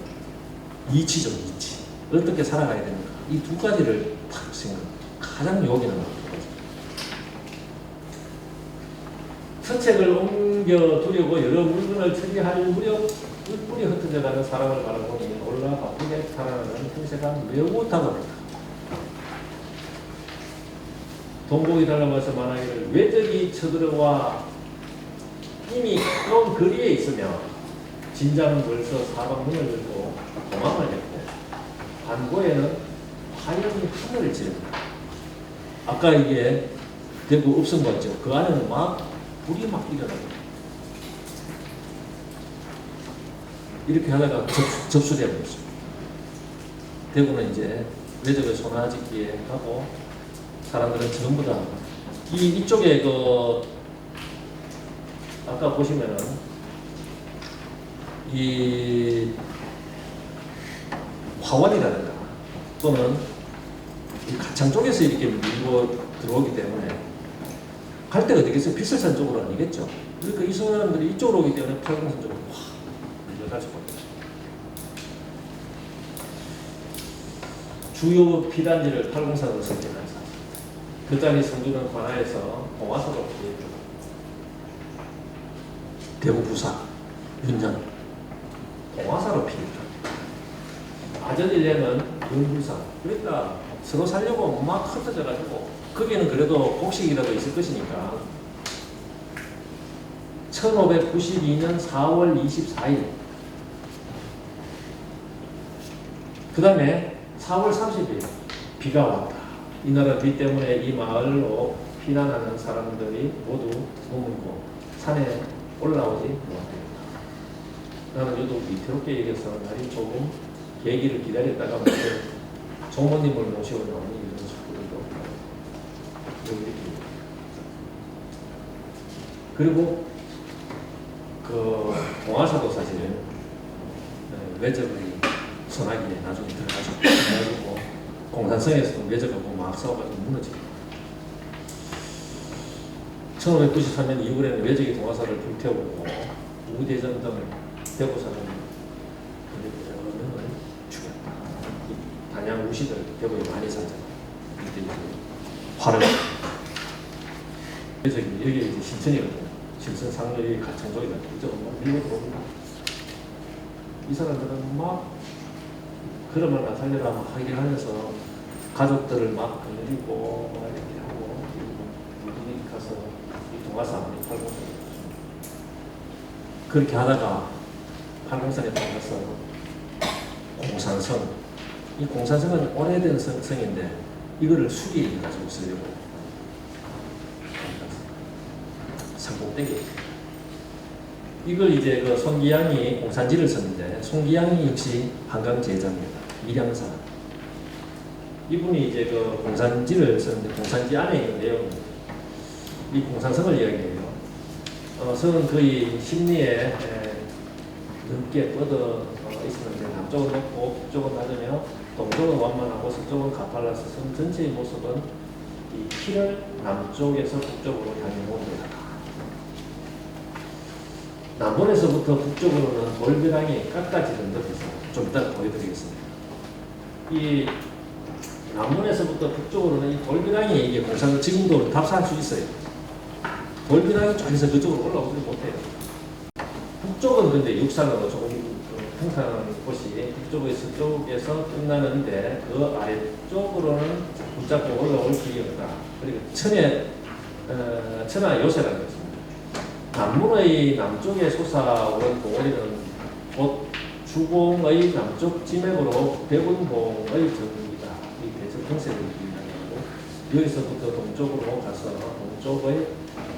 이치죠, 이치. 어떻게 살아가야 되는가. 이 두 가지를 탁 생각, 가장 여기는 서책을 옮겨 두려고 여러 물건을 처리할 무렵 뿔뿔이 흩어져가는 사람을 바라보니 올라 바쁘게 살아가는 형세가 매우 다급합니다. 동복이 달라와서 말하기를 외적이 쳐들어와 이미 가까운 거리에 있으며 진작은 벌써 사방문을 열고 도망을 했고 반고에는 화염이 하늘을 지릅니다. 아까 이게 대구 읍성 봤죠? 그 안에는 막 불이 막 일어납니다. 이렇게 하다가 접수되어 버렸어요. 대구는 이제 외적을 손아짓기에 하고 사람들은 전부 다 이쪽에 아까 보시면은 이 화원이라든가 또는 이 가창 쪽에서 이렇게 밀고 들어오기 때문에 갈 데가 어디겠어요? 필설산 쪽으로 아니겠죠. 그러니까 이 사람들이 이쪽으로 오기 때문에 팔공산 쪽으로 밀려갈 수가 없죠. 주요 피단지를 팔공산으로 선택하죠. 그 자리 성주는 관하에서 공화사로 피해주고 대구 부사 윤전 공화사로 피해주고 아전일례는 윤불사. 그러니까 서로 살려고 막 흩어져가지고 거기는 그래도 곡식이라도 있을 것이니까 1592년 4월 24일 그 다음에 4월 30일 비가 왔다. 이날은 비 때문에 이 마을로 피난하는 사람들이 모두 머물고 산에 올라오지 못했다. 나는 요도 위태롭게 얘기해서 날이 조금 계기를 기다렸다가 종모님을 모시고 나오니 이런 식으로도 그리고 그 동화사도 사실은 외적의 선하기에 나중에 들어가죠. 그래가지고 공산성에서도 외적하고 막 싸워가지고 무너집니다. 1593년 2월에는 외적이 동화사를 불태우고 우대전 등을 대구 사람 명을 죽였다. 단양 우시들 대구에 많이 살잖아. 이때 화를 외적이 여기 이제 신천이거든요. 신천 상류의 가창족이다. 이쪽은 막 밀고 들어옵니다. 이 사람들은 막 그러면 나 살려라 막 하긴 하면서 가족들을 막 건드리고 막 이렇게 하고 무기니 가서 이 동화산을 팔공산 그렇게 하다가 팔공산에 가서 공산성 이 공산성은 오래된 성인데 이거를 수리해가지고 쓰려고 산꼭대기 이걸 이제 그 손기양이 공산지를 썼는데 손기양이 역시 한강 제자입니다. 밀양사 이분이 이제 그 공산지를 썼는데 공산지 안에 있는 내용은 이 공산성을 이야기해요. 성은 거의 심리에 넓게 뻗어 있었는데 남쪽은 높고 북쪽은 낮으며 동쪽은 완만하고 서쪽은 가팔라서 성 전체의 모습은 이 키를 남쪽에서 북쪽으로 향해 옵니다. 남원에서부터 북쪽으로는 돌벼락이 깎아지는 듯해서 좀 이따 보여드리겠습니다. 이 남원에서부터 북쪽으로는 이 돌벼락이 이게 공산을 지금도 답사할 수 있어요. 돌벼락이 쪽에서 그쪽으로 올라오지 못해요. 북쪽은 근데 육상으로 조금 평탄한 곳이 북쪽에서 끝나는데 그 아래쪽으로는 붙잡고 올라올 길이 없다. 그리고 천하 요새라는 것입니다. 남문의 남쪽에 솟아오른 봉우리는 곧 주공의 남쪽 지맥으로 백운봉의 전입니다. 이 대적 형세를 기인하고 여기서부터 동쪽으로 가서 동쪽의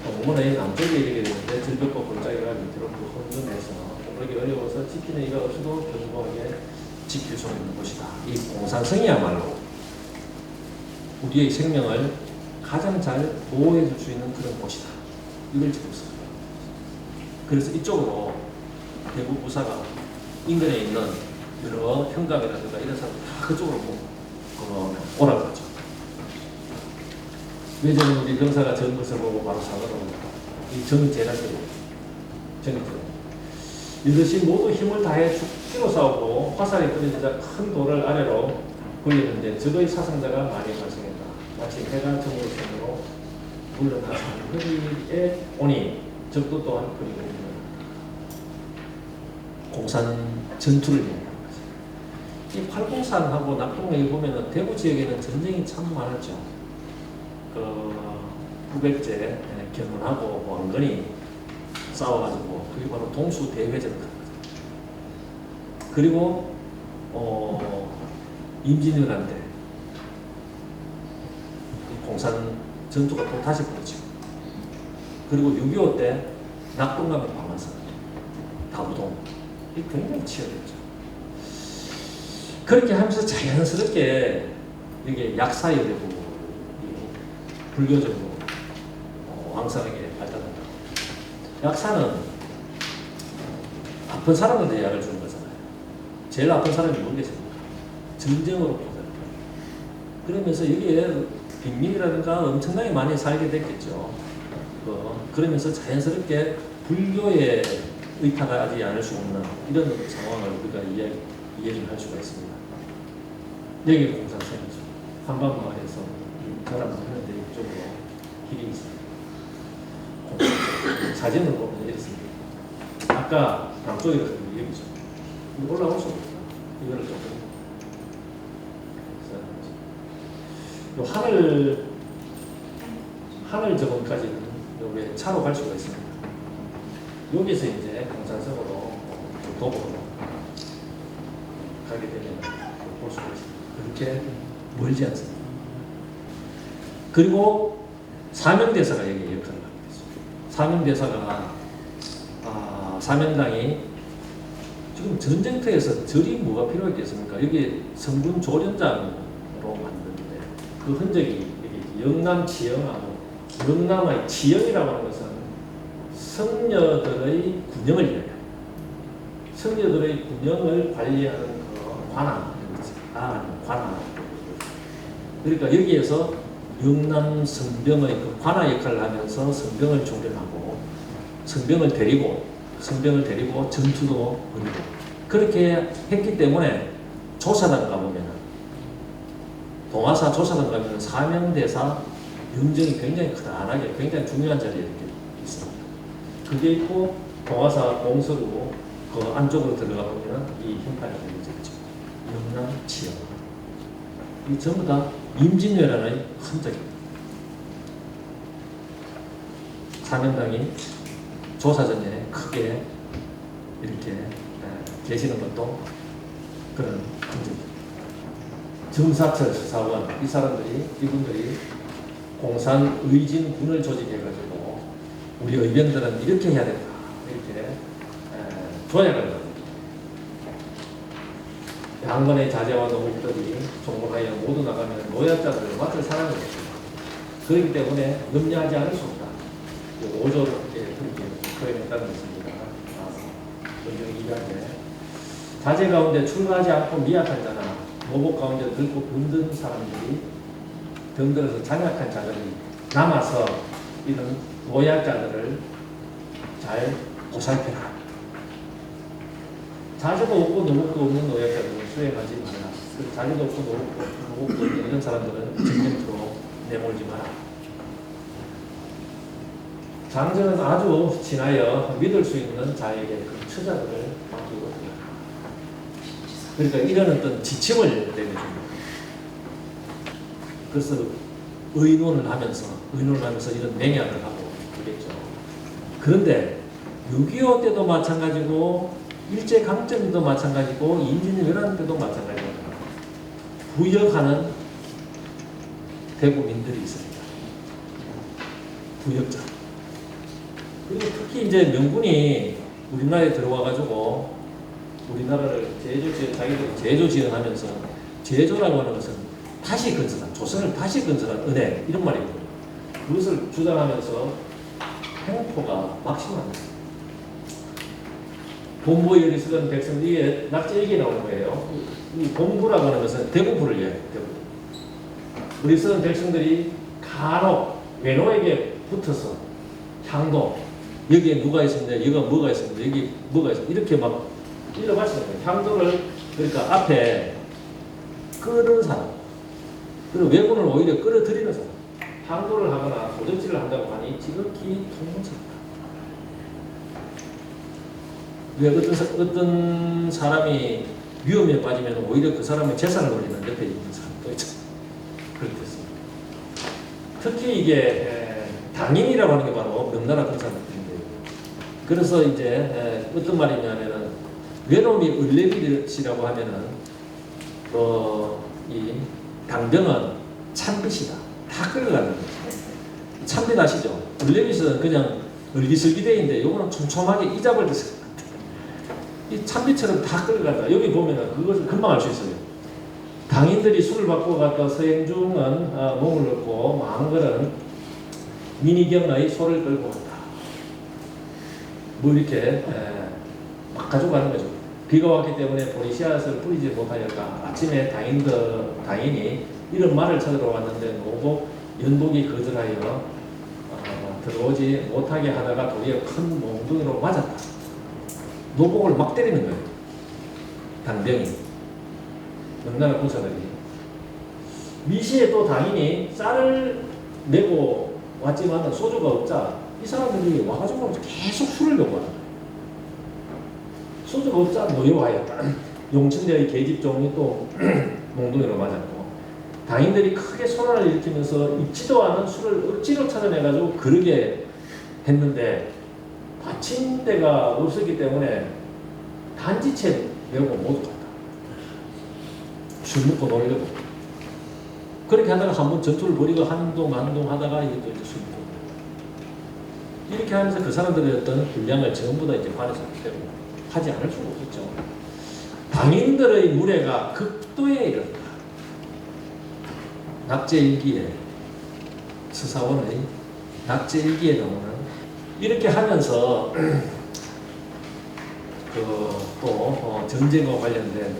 동문의 남쪽에 이르게 되는데 들벽과 골짜기가 밑으로 흔들면서 오르기 어려워서 지키는 이가 없어도 견고하게 지킬 수 있는 곳이다. 이 공산성이야말로 우리의 생명을 가장 잘 보호해 줄 수 있는 그런 곳이다. 이걸 지금 씁니다. 그래서 이쪽으로 대구 부사가 인근에 있는 여러 현감이라든가 이런 사람들 다 그쪽으로 오라고 하죠. 왜냐면 우리 병사가 전 것을 보고 바로 사과를 합니다. 이 정제라죠. 정제라. 이것이 모두 힘을 다해 죽기로 싸우고 화살이 끊어지자 큰 돌을 아래로 굴리는데 적의 사상자가 많이 발생했다. 마치 해가 정오선으로 물러나서 거기에 오니 적도 또한 그리고 공산 전투를 얘기하는 거죠. 이 팔공산하고 낙동강에 보면은 대구 지역에는 전쟁이 참 많았죠. 그 후백제 견문하고 왕건이 싸워가지고 그게 바로 동수대회전을 한 거죠. 그리고 임진왜란 때 공산 전투가 또 다시 벌어지고, 그리고 6.25 때 낙동강 방한선, 다부동, 이 굉장히 치열했죠. 그렇게 하면서 자연스럽게 이게 약사열애부 불교적으로 왕성하게 발달한다. 약사는 아픈 사람한테 약을 주는 거잖아요. 제일 아픈 사람이 모르겠습니까? 전쟁으로 보살펴요. 그러면서 여기에 빈민이라든가 엄청나게 많이 살게 됐겠죠. 그러면서 자연스럽게 불교에 의탁하지 않을 수 없는 이런 상황을 우리가 이해를 할 수가 있습니다. 여기 공산성이죠. 한반마을에서 저랑 하는데 이쪽으로 길이 있습니다. 사진을 보면 이렇습니다. 아까 남쪽에 여기죠. 올라올 수 없습니다. 이거를 조금 요 하늘 저번까지는 여기 차로 갈 수가 있습니다. 여기서 이제 공산성으로 도보로 가게 되면 볼 수가 있습니다. 그렇게 멀지 않습니다. 그리고 사명대사가 여기 역할을 하게 됐습니다. 사명대사가 사명당이 지금 전쟁터에서 절이 뭐가 필요하겠습니까? 여기 성군 조련장으로 만드는데 그 흔적이 영남 지영하고, 영남의 지영이라고 하는 것은 성녀들의 군영을 이야기합니다. 성녀들의 군영을 관리하는 그 관아, 관아. 그러니까 여기에서 영남 성병의 그 관아 역할을 하면서 성병을 조련하고, 성병을 데리고 전투도 벌이고, 그렇게 했기 때문에 조사단 가보면은, 동화사 조사단 가면은 사명대사 영정이 굉장히 크다하게 굉장히 중요한 자리에 이렇게 있습니다. 그게 있고, 동화사 공서로 그 안쪽으로 들어가 보면 이 흰판이 그려져 있죠. 영남 지역. 이 전부 다 임진왜란의 흔적입니다. 사명당이 조사전에 크게 이렇게 계시는 것도 그런 흔적입니다. 정사철 사원, 이분들이 공산의진군을 조직해가지고 우리 의병들은 이렇게 해야 된다, 이렇게 조약을 합니다. 양건의 자제와 노목들이 종목하여 모두 나가면 노약자들을 맡을 사람이 없습니다. 그렇기 때문에 염려하지 않을 수 없다. 5조 그렇게 표현했다는 것입니다. 의정이하게 자제 가운데 출가하지 않고 미약한 자나 노복 가운데 늙고 병든 사람들이 병들어서 장약한 자들이 남아서 이런 노약자들을 잘 보살펴라. 자제도 없고 노복도 없는 노약자들을 수행하지 마라. 자제도 없고 노복도 없는 이런 사람들은 전쟁터로 내몰지 마라. 장정은 아주 지나여 믿을 수 있는 자에게 그 처자들을 맡기고 들어간다. 그러니까 이런 어떤 지침을 내려줍니다. 그래서 의논을 하면서 이런 맹약을 하고 그랬죠. 그런데 6.25 때도 마찬가지고 일제강점기도 마찬가지고 임진왜란 때도 마찬가지입니다. 부역하는 대국민들이 있습니다. 부역자. 그리고 특히 이제 명군이 우리나라에 들어와가지고 우리나라를 자기들 제조지원하면서, 제조라고 하는 것은 다시 건설한, 조선을 다시 건설한 은혜, 이런 말이거든요. 그것을 주장하면서 행포가 막심합니다. 본부에 여기 쓰던 백성들이, 이게 낙제 얘기 나오는 거예요. 이 본부라고 하는 것은 대군부를 이야기해요. 우리 쓰던 백성들이 간혹 외노에게 붙어서 향도, 여기에 누가 있습니다, 여기가 뭐가 있습니다, 여기 뭐가 있습니다, 이렇게 막 일러바치는 거예요. 향도를, 그러니까 앞에 끄는 사람, 그리고 왜군을 오히려 끌어들이는 사람, 항도를 하거나 도적질을 한다고 하니 지극히 통문적이다. 왜 어떤 사람이 위험에 빠지면 오히려 그 사람의 재산을 올리는 옆에 있는 사람도 있잖아요. 그렇게 됐습니다. 특히 이게 당인이라고 하는 게 바로 명나라 군사들인데요. 그래서 이제 어떤 말이냐면은 외놈이 을레비시라고 하면은 이 당병은 참빗이다. 다 끌어가는 거죠. 참빗 아시죠? 을레빗은 그냥 을기설기대인데 요거는 촘촘하게 이잡을 듯이 이 참빗처럼 다 끌어간다. 여기 보면은 그것을 금방 알 수 있어요. 당인들이 술을 받고 갔다 서행중은 몸을 넣고 망걸은 민희경의 소를 끌고 갔다. 뭐 이렇게 막 가져가는 거죠. 비가 왔기 때문에 보리씨앗을 뿌리지 못하였다. 아침에 당인이 이런 말을 찾으러 왔는데 노복 연복이 거절하여 들어오지 못하게 하다가 도리어 큰 몽둥이로 맞았다. 노복을 막 때리는 거예요. 당병이. 명나라 군사들이. 미시에 또 당인이 쌀을 메고 왔지만 소주가 없자 이 사람들이 와가지고 계속 술을 요구하는 거예요. 소주가 없자 노여워하였다. 용천대의 계집종이 또 몽둥이로 맞았고 당인들이 크게 소란을 일으키면서 입지도 않은 술을 억지로 찾아내가지고 그러게 했는데 받침대가 없었기 때문에 단지채 메고 모두 갔다. 술 먹고 놀려고. 그렇게 하다가 한번 전투를 벌이고 한동 하다가 이것도 이제 술 먹고. 이렇게 하면서 그 사람들의 어떤 분량을 전부 다 이제 관에서 되고 하지 않을 수가 없겠죠. 당인들의 무례가 극도에 이른다. 낙제일기에 서사원의 낙제일기에 나오는 이렇게 하면서 또 전쟁과 관련된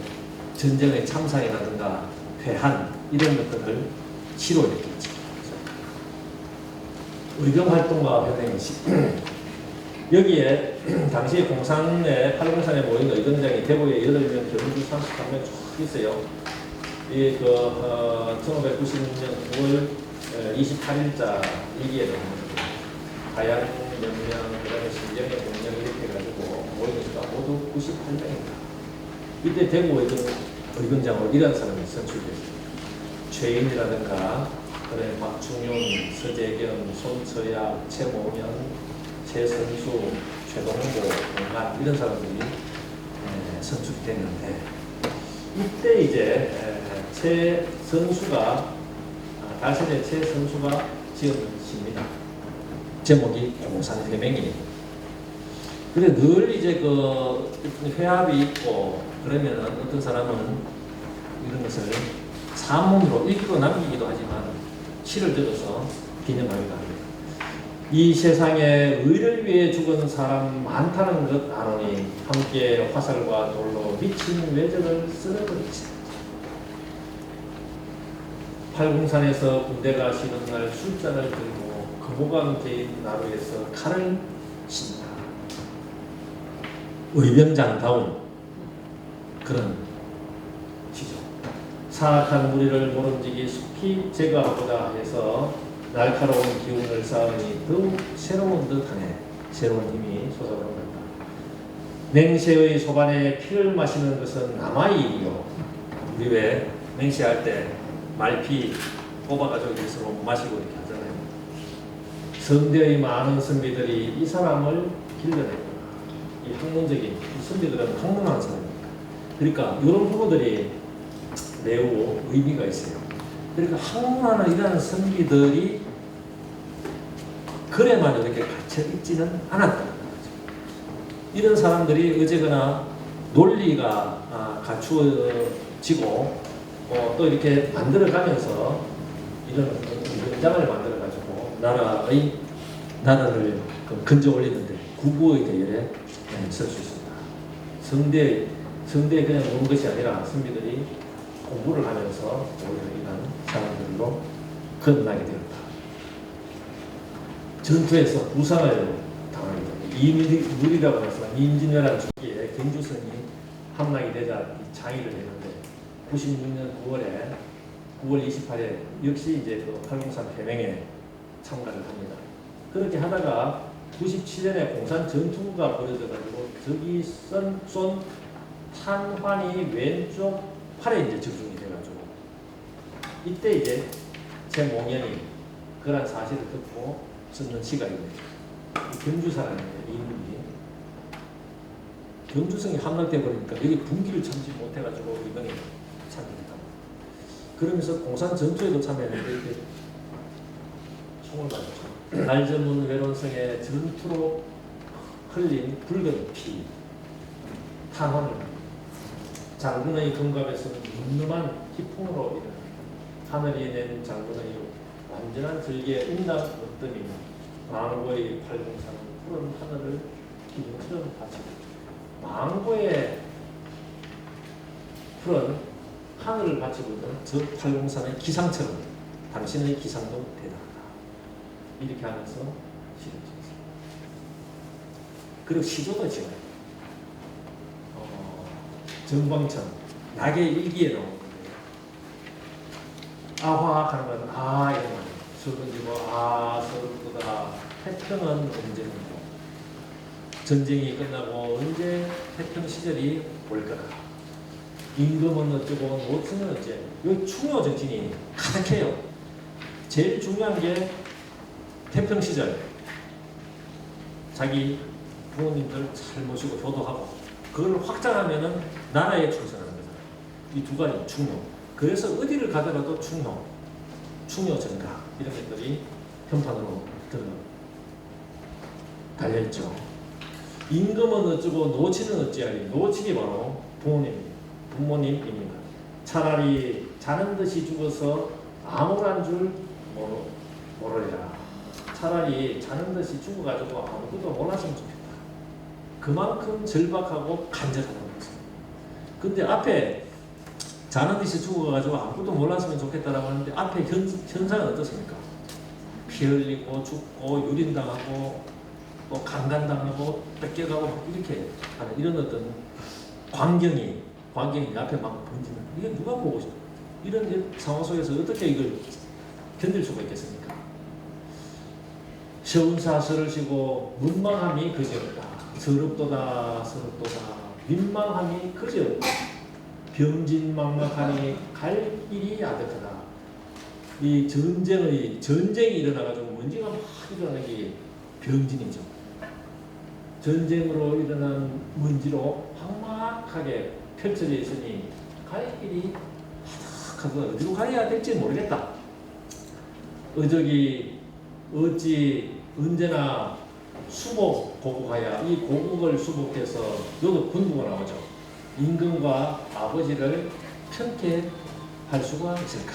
전쟁의 참상이라든가 회한 이런 것들을 시로했겠죠. 의병활동과 병행시 여기에 당시에 공산에 팔공산에 모인 의병장이 대구에 8명, 경주 33명 쭉 있어요. 1596년 9월 28일자 일기에 나옵니다. 가양 명령, 그 다음에 신경의 명령 이렇게 해가지고 모이는 수가 모두 98명입니다. 이때 대구 의병장으로 이런 사람이 선출됐습니다. 최인이라든가, 그다음에 박충윤, 서재견, 손서야, 최모면, 최선수, 최동보, 공간 이런 사람들이 선출됐는데 이때 이제 최선수가 달선의 최선수가 지은 시입니다. 제목이 공산해맹이에요. 그래 늘 이제 회합이 있고 그러면은 어떤 사람은 이런 것을 산문으로 일기로 남기기도 하지만 시를 들어서 기념하기도 합니다. 이 세상에 의를 위해 죽은 사람 많다는 것 아노니 함께 화살과 돌로 미친 외적을 쓸어버리자. 팔공산에서 군대가 쉬는 날 술잔을 들고 금호강 개인 나루에서 칼을 신다. 의병장다운 그런 시죠. 사악한 무리를 모름지기 속히 제거하고자 해서 날카로운 기운을 쌓으니 더욱 새로운 듯하네. 새로운 힘이 솟아오른다. 맹세의 소반에 피를 마시는 것은 남아이요. 우리 왜 맹세할 때 말피 뽑아가지고 서로 마시고 이렇게 하잖아요. 성대의 많은 선비들이 이 사람을 길러냈구나. 이 학문적인 이 선비들은 학문하는 사람입니다. 그러니까 이런 부분들이 매우 의미가 있어요. 그러니까 학문하는 이러한 선비들이 그래만 이렇게 갇혀 있지는 않았다는 거죠. 이런 사람들이 어쨌거나 논리가 갖추어지고 또 이렇게 만들어가면서 이런 현장을 만들어가지고 나라를 건져 올리는데 구구의 대열에 설 수 있습니다. 성대에 그냥 오는 것이 아니라 선비들이 공부를 하면서 오히려 이런 사람들로 건너게 되었다. 전투에서 부상을 당하게 됩니다. 이밀이라고 해서 임진왜란 초기에 경주선이 함락이 되자 창의를 했는데 96년 9월에 9월 28일 역시 이제 그 803 해명에 참가를 합니다. 그렇게 하다가 97년에 공산 전투가 벌어져가지고 저기 쏜 탄환이 왼쪽 팔에 이제 적중이 돼가지고 이때 이제 최몽연이 그런 사실을 듣고 쓰는 시각입니다. 경주 사람인데 이분이 경주성이 함락돼 버리니까 여기 분기를 참지 못해가지고 이번에 참여했다. 그러면서 공산 전투에도 참여했는데 이렇게 총을 맞았죠. 날 전문 외론성의 전투로 흘린 붉은 피, 탄환을 장군의 금갑에서는 늠름한 기풍으로 일어나 하늘이 낸 장군의 완전한 절개의 응답 어떠니 망고의 팔공산은 푸른 하늘을 기둥처럼 바치고 망고의 푸른 하늘을 바치고 있는 저 팔공산의 기상처럼 당신의 기상도 대단하다. 이렇게 하면서 시를 지었습니다. 그리고 시조도 지어요. 정광천 낙의 일기에 나오는 거예요. 아화 하는 건 아 이런 말이에요. 서른지고 서른보다 태평은 언제는고 전쟁이 끝나고 언제 태평 시절이 올 거다. 임금은 어쩌고 노트는 어째. 이 충효 정신이 가득해요. 제일 중요한 게 태평 시절 자기 부모님들 잘 모시고 효도하고 그걸 확장하면은 나라에 충성하는 거잖아요. 이 두 가지 충효. 그래서 어디를 가더라도 충효, 충효 전가 이런 것들이 현판으로 달려있죠. 임금은 어쩌고 노친은 어찌하리. 노친이 바로 부모님입니다. 차라리 자는 듯이 죽어서 암울한 줄 모르리라. 차라리 자는 듯이 죽어가지고 아무것도 몰랐으면 좋겠다. 그만큼 절박하고 간절하다는 것입니다. 근데 앞에 자는 듯이 죽어가지고 아무것도 몰랐으면 좋겠다라고 하는데 앞에 현상은 어떻습니까? 피 흘리고 죽고 유린당하고 또 강간당하고 뺏겨가고 이렇게 하는 이런 어떤 광경이 앞에 막 번지는 이게 누가 보고 싶어? 이런 상황 속에서 어떻게 이걸 견딜 수가 있겠습니까? 서운사설을 쉬고 문망함이 그지없다. 서럽도다 민망함이 그지없다. 병진막막하니 갈 길이 아득하다. 이 전쟁이 일어나가지고 먼지가 막 일어나는 게 병진이죠. 전쟁으로 일어난 먼지로 황막하게 펼쳐져 있으니 갈 길이 아득하다. 어디로 가야 될지 모르겠다. 어저기 어찌 언제나 수복 고국하야 이 고국을 수복해서 여기도 군부가 나오죠. 임금과 아버지를 편케할 수가 있을까?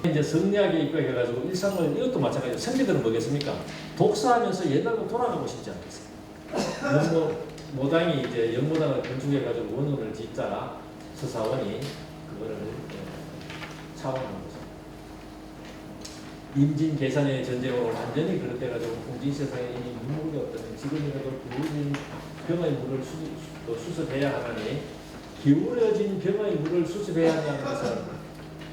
이제 성리학에 입각해가지고 일상을 이것도 마찬가지로 선비들은 뭐겠습니까? 독서하면서 옛날로 돌아가고 싶지 않겠어요. 모당이 이제 연모당을 건축해가지고 원혼을 짓자 서사원이 그거를 차원한 거죠. 임진 계산의 전쟁으로 완전히 그렇대가지고 공진 세상에 이미 눈물이 없다면 지금이라도 기울어진 병의 물을 수습해야 하나니 기울어진 병의 물을 수습해야 한다는 것은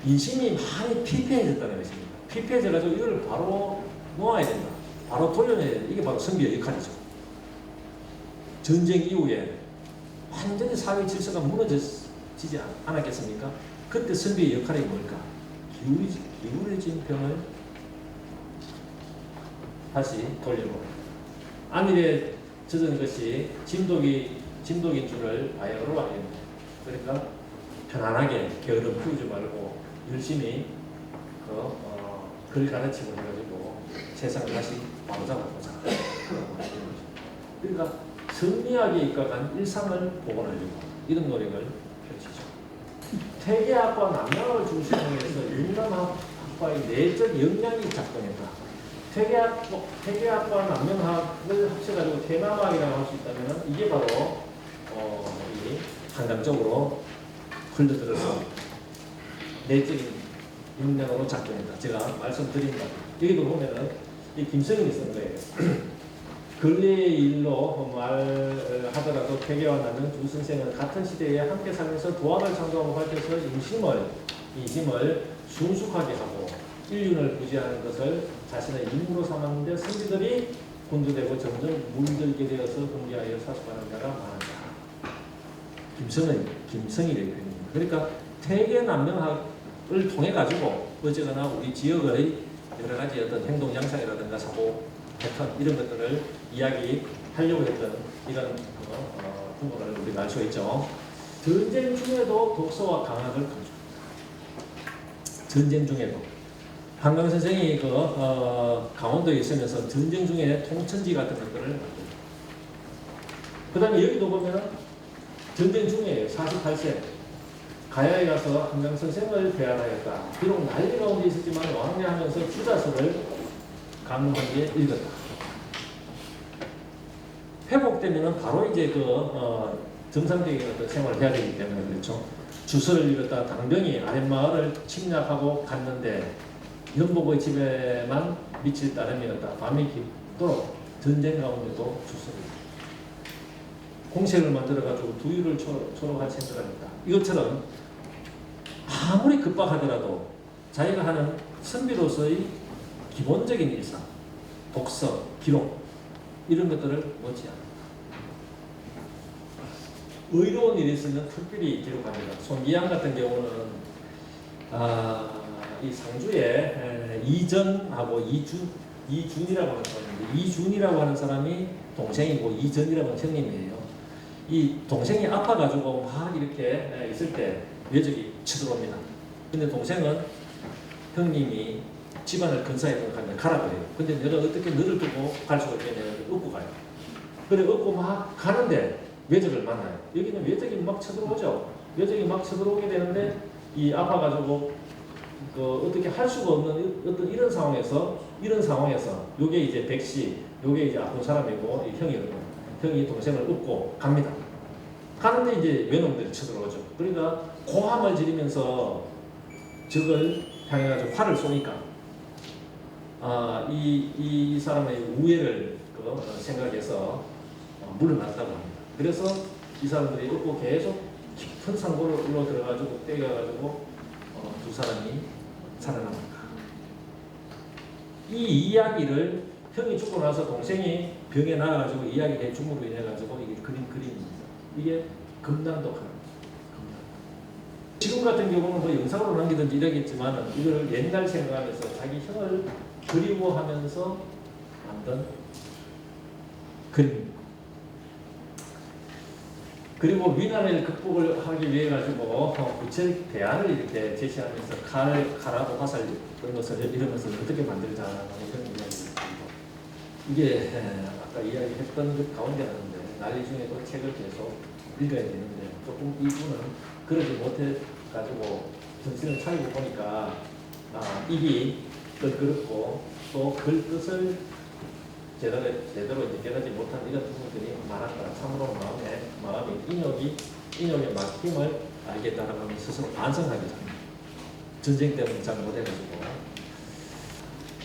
인심이 많이 피폐해졌다는 것입니다. 피폐해져가지고 이걸 바로 놓아야 된다. 바로 돌려내야 된다. 이게 바로 선비의 역할이죠. 전쟁 이후에 완전히 사회 질서가 무너지지 않았겠습니까? 그때 선비의 역할이 뭘까? 기울어진 병을 다시 돌려놓고 안일에 젖은 것이 진독인 줄을 바야흐로 알겠네. 그러니까 편안하게 게으름 피우지 말고 열심히 글 가르치고 해가지고 세상을 다시 바로잡아보자. 그러니까 성리학에 입각한 일상을 복원하려고 이런 노력을 펼치죠. 퇴계학과 남양을 중심으로 해서 융남학과의 내적 역량이 작동했다. 퇴계학과 남명학을 합쳐가지고 퇴남학이라고 할 수 있다면 이게 바로 이 한강적으로 흘러들어서 내적인 역량으로 작동했다. 제가 말씀드린 바 여기도 보면은 이 김성인이 쓴 거예요. 근래의 일로 말하더라도 퇴계와 나는 두 선생은 같은 시대에 함께 살면서 도학을 창조하고 밝혀서 인심을 이 힘을 순수하게 하고 인륜을 부지하는 것을 자신의 임무로 삼았는데 선비들이 곤두되고 점점 물들게 되어서 공개하여 사수하는 자가 많았다. 김성일의 표현입니다. 그러니까 태계난명학을 통해 가지고 어쨌거나 우리 지역의 여러 가지 어떤 행동 양상이라든가 사고 패턴 이런 것들을 이야기하려고 했던 이런 부분을 우리가 알 수 있죠. 전쟁 중에도 독서와 강학을 강조합니다. 전쟁 중에도 한강 선생이 강원도에 있으면서 전쟁 중에 통천지 같은 것들을 만듭니다. 그 다음에 여기도 보면 전쟁 중에 48세 가야에 가서 한강 선생을 배안하였다. 비록 난리 가운데 있었지만 왕래하면서 주자서를 강론하게 읽었다. 회복되면은 바로 이제 정상적인 어떤 생활을 해야 되기 때문에 그렇죠. 주서를 읽었다. 당병이 아랫마을을 침략하고 갔는데 연복의 집에만 미칠 따름이었다. 밤이 깊도록 전쟁 가운데도 주서를 공책을 만들어가지고 두유를 초록한 생각을 했다. 이것처럼 아무리 급박하더라도 자기가 하는 선비로서의 기본적인 일상, 독서, 기록 이런 것들을 못지않아 의로운 일이 있으면 특별히 기록합니다. 손기양 같은 경우는 이 상주에 이전하고 이준이라고 하는 사람인데 이준이라고 하는 사람이 동생이고 이전이라고 하는 형님이에요. 이 동생이 아파가지고 막 이렇게 있을 때 외적이 쳐들어옵니다. 근데 동생은 형님이 집안을 근사하게 가면 가라고 해요. 근데 내가 어떻게 너를 두고 갈 수가 있겠냐 업고 가요. 그래 업고 막 가는데 외적을 만나요. 여기는 외적이 막 쳐들어오죠. 외적이 막 쳐들어오게 되는데 이 아파가지고 어떻게 할 수가 없는 어떤 이런 상황에서 요게 이제 백씨, 요게 이제 아픈 사람이고 이 형이 동생을 업고 갑니다. 가는데 이제 외놈들이 쳐들어오죠. 그러니까 고함을 지르면서 적을 향해가지고 활을 쏘니까 이 사람의 우애를 생각해서 물러났다고 합니다. 그래서 이 사람들이 업고 계속 깊은 상고로 들어가지고 때려가지고 두 사람이 살아납니다. 이 이야기를 형이 죽고 나서 동생이 병에 나가지고 이야기해 줌으로 인해 가지고 이게 그림입니다. 이게 금단독합니다. 지금 같은 경우는 뭐 영상으로 남기든지 이러겠지만 이걸 옛날 생각하면서 자기 형을 그리워하면서 만든 그림입니다. 그리고 위난을 극복을 하기 위해 가지고 구체적 대안을 이렇게 제시하면서 칼하고 화살 이런 것을 이러면서 어떻게 만들자 이런 이야기입니다. 이게 아까 이야기했던 그 가운데 하는데 난리 중에도 책을 계속 읽어야 되는데 조금 이분은 그러지 못해 가지고 정신을 차리고 보니까 입이 껄끄럽고 또 글 뜻을 제대로 이제 깨닫지 못한 이런 부분들이 많았다. 참으로 마음의 인욕의 막힘을 알겠다라고 하면 스스로 반성하게 됩니다. 전쟁 때문에 잘 못해가지고.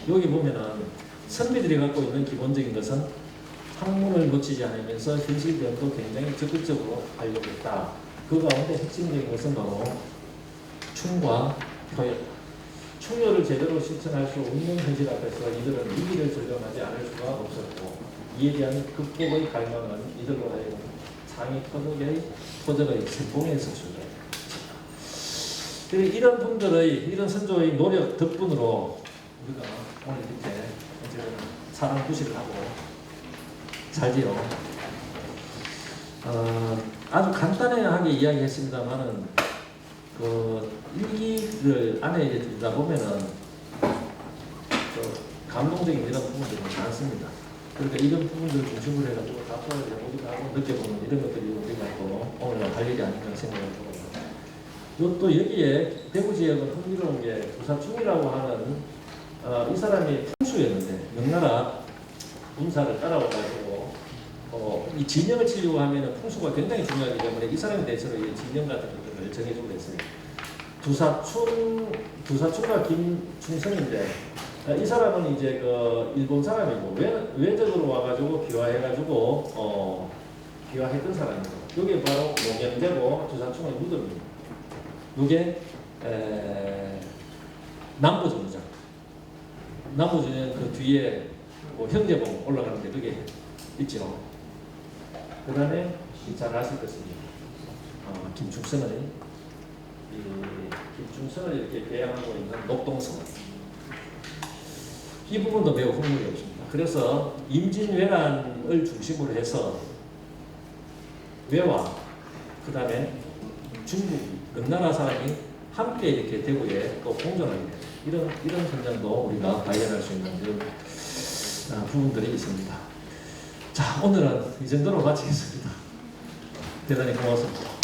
여기 보면은 선비들이 갖고 있는 기본적인 것은 학문을 놓치지 않으면서 현실 변도 굉장히 적극적으로 하려고 했다. 그 가운데 핵심적인 것은 바로 충과 효였다. 충효를 제대로 실천할 수 없는 현실 앞에서 이들은 위기를 절감하지 않을 수가 없었고 이에 대한 극복의 갈망은 이들로 하여금 상위 토적의 세봉에 서출했다. 이런 분들의 이런 선조의 노력 덕분으로 우리가 오늘 이렇게 사람 구실을 하고 살지요. 아주 간단하게 이야기했습니다만은 일기를 안에 들다 보면은 감동적인 이런 부분들이 많습니다. 그러니까 이런 부분들을 중심으로 해가지고 답변을 해보기도 하고 느껴보는 이런 것들이 우리가 또 오늘 할 일이 아닌가 생각을 해요. 또 여기에 대구 지역은 흥미로운 게 부사충이라고 하는 이 사람이 풍수였는데 명나라 군사를 따라와가지고 이 진영을 치려고 하면 풍수가 굉장히 중요하기 때문에 이 사람에 대해서는 진영 같은 것들을 정해주고 했어요. 두사충과 김충성인데 이 사람은 이제 일본 사람이고 외적으로 와가지고 귀화해가지고 귀화했던 사람이고 이게 바로 용영제고 두사충의 무덤입니다. 이게 남부정류장. 남부정류장 그 뒤에 뭐 형제봉 올라가는데 그게 있죠. 그 다음에 잘 아실 것입니다. 김충성을 이렇게 배양하고 있는 녹동성. 이 부분도 매우 흥미롭습니다 그래서 임진왜란을 중심으로 해서 외와 그 다음에 중국 명나라 사람이 함께 이렇게 대구에 또 공존하게 돼요. 이런 현장도 우리가 발견할 수 있는 그런 부분들이 있습니다. 자, 오늘은 이 정도로 마치겠습니다. 대단히 고맙습니다.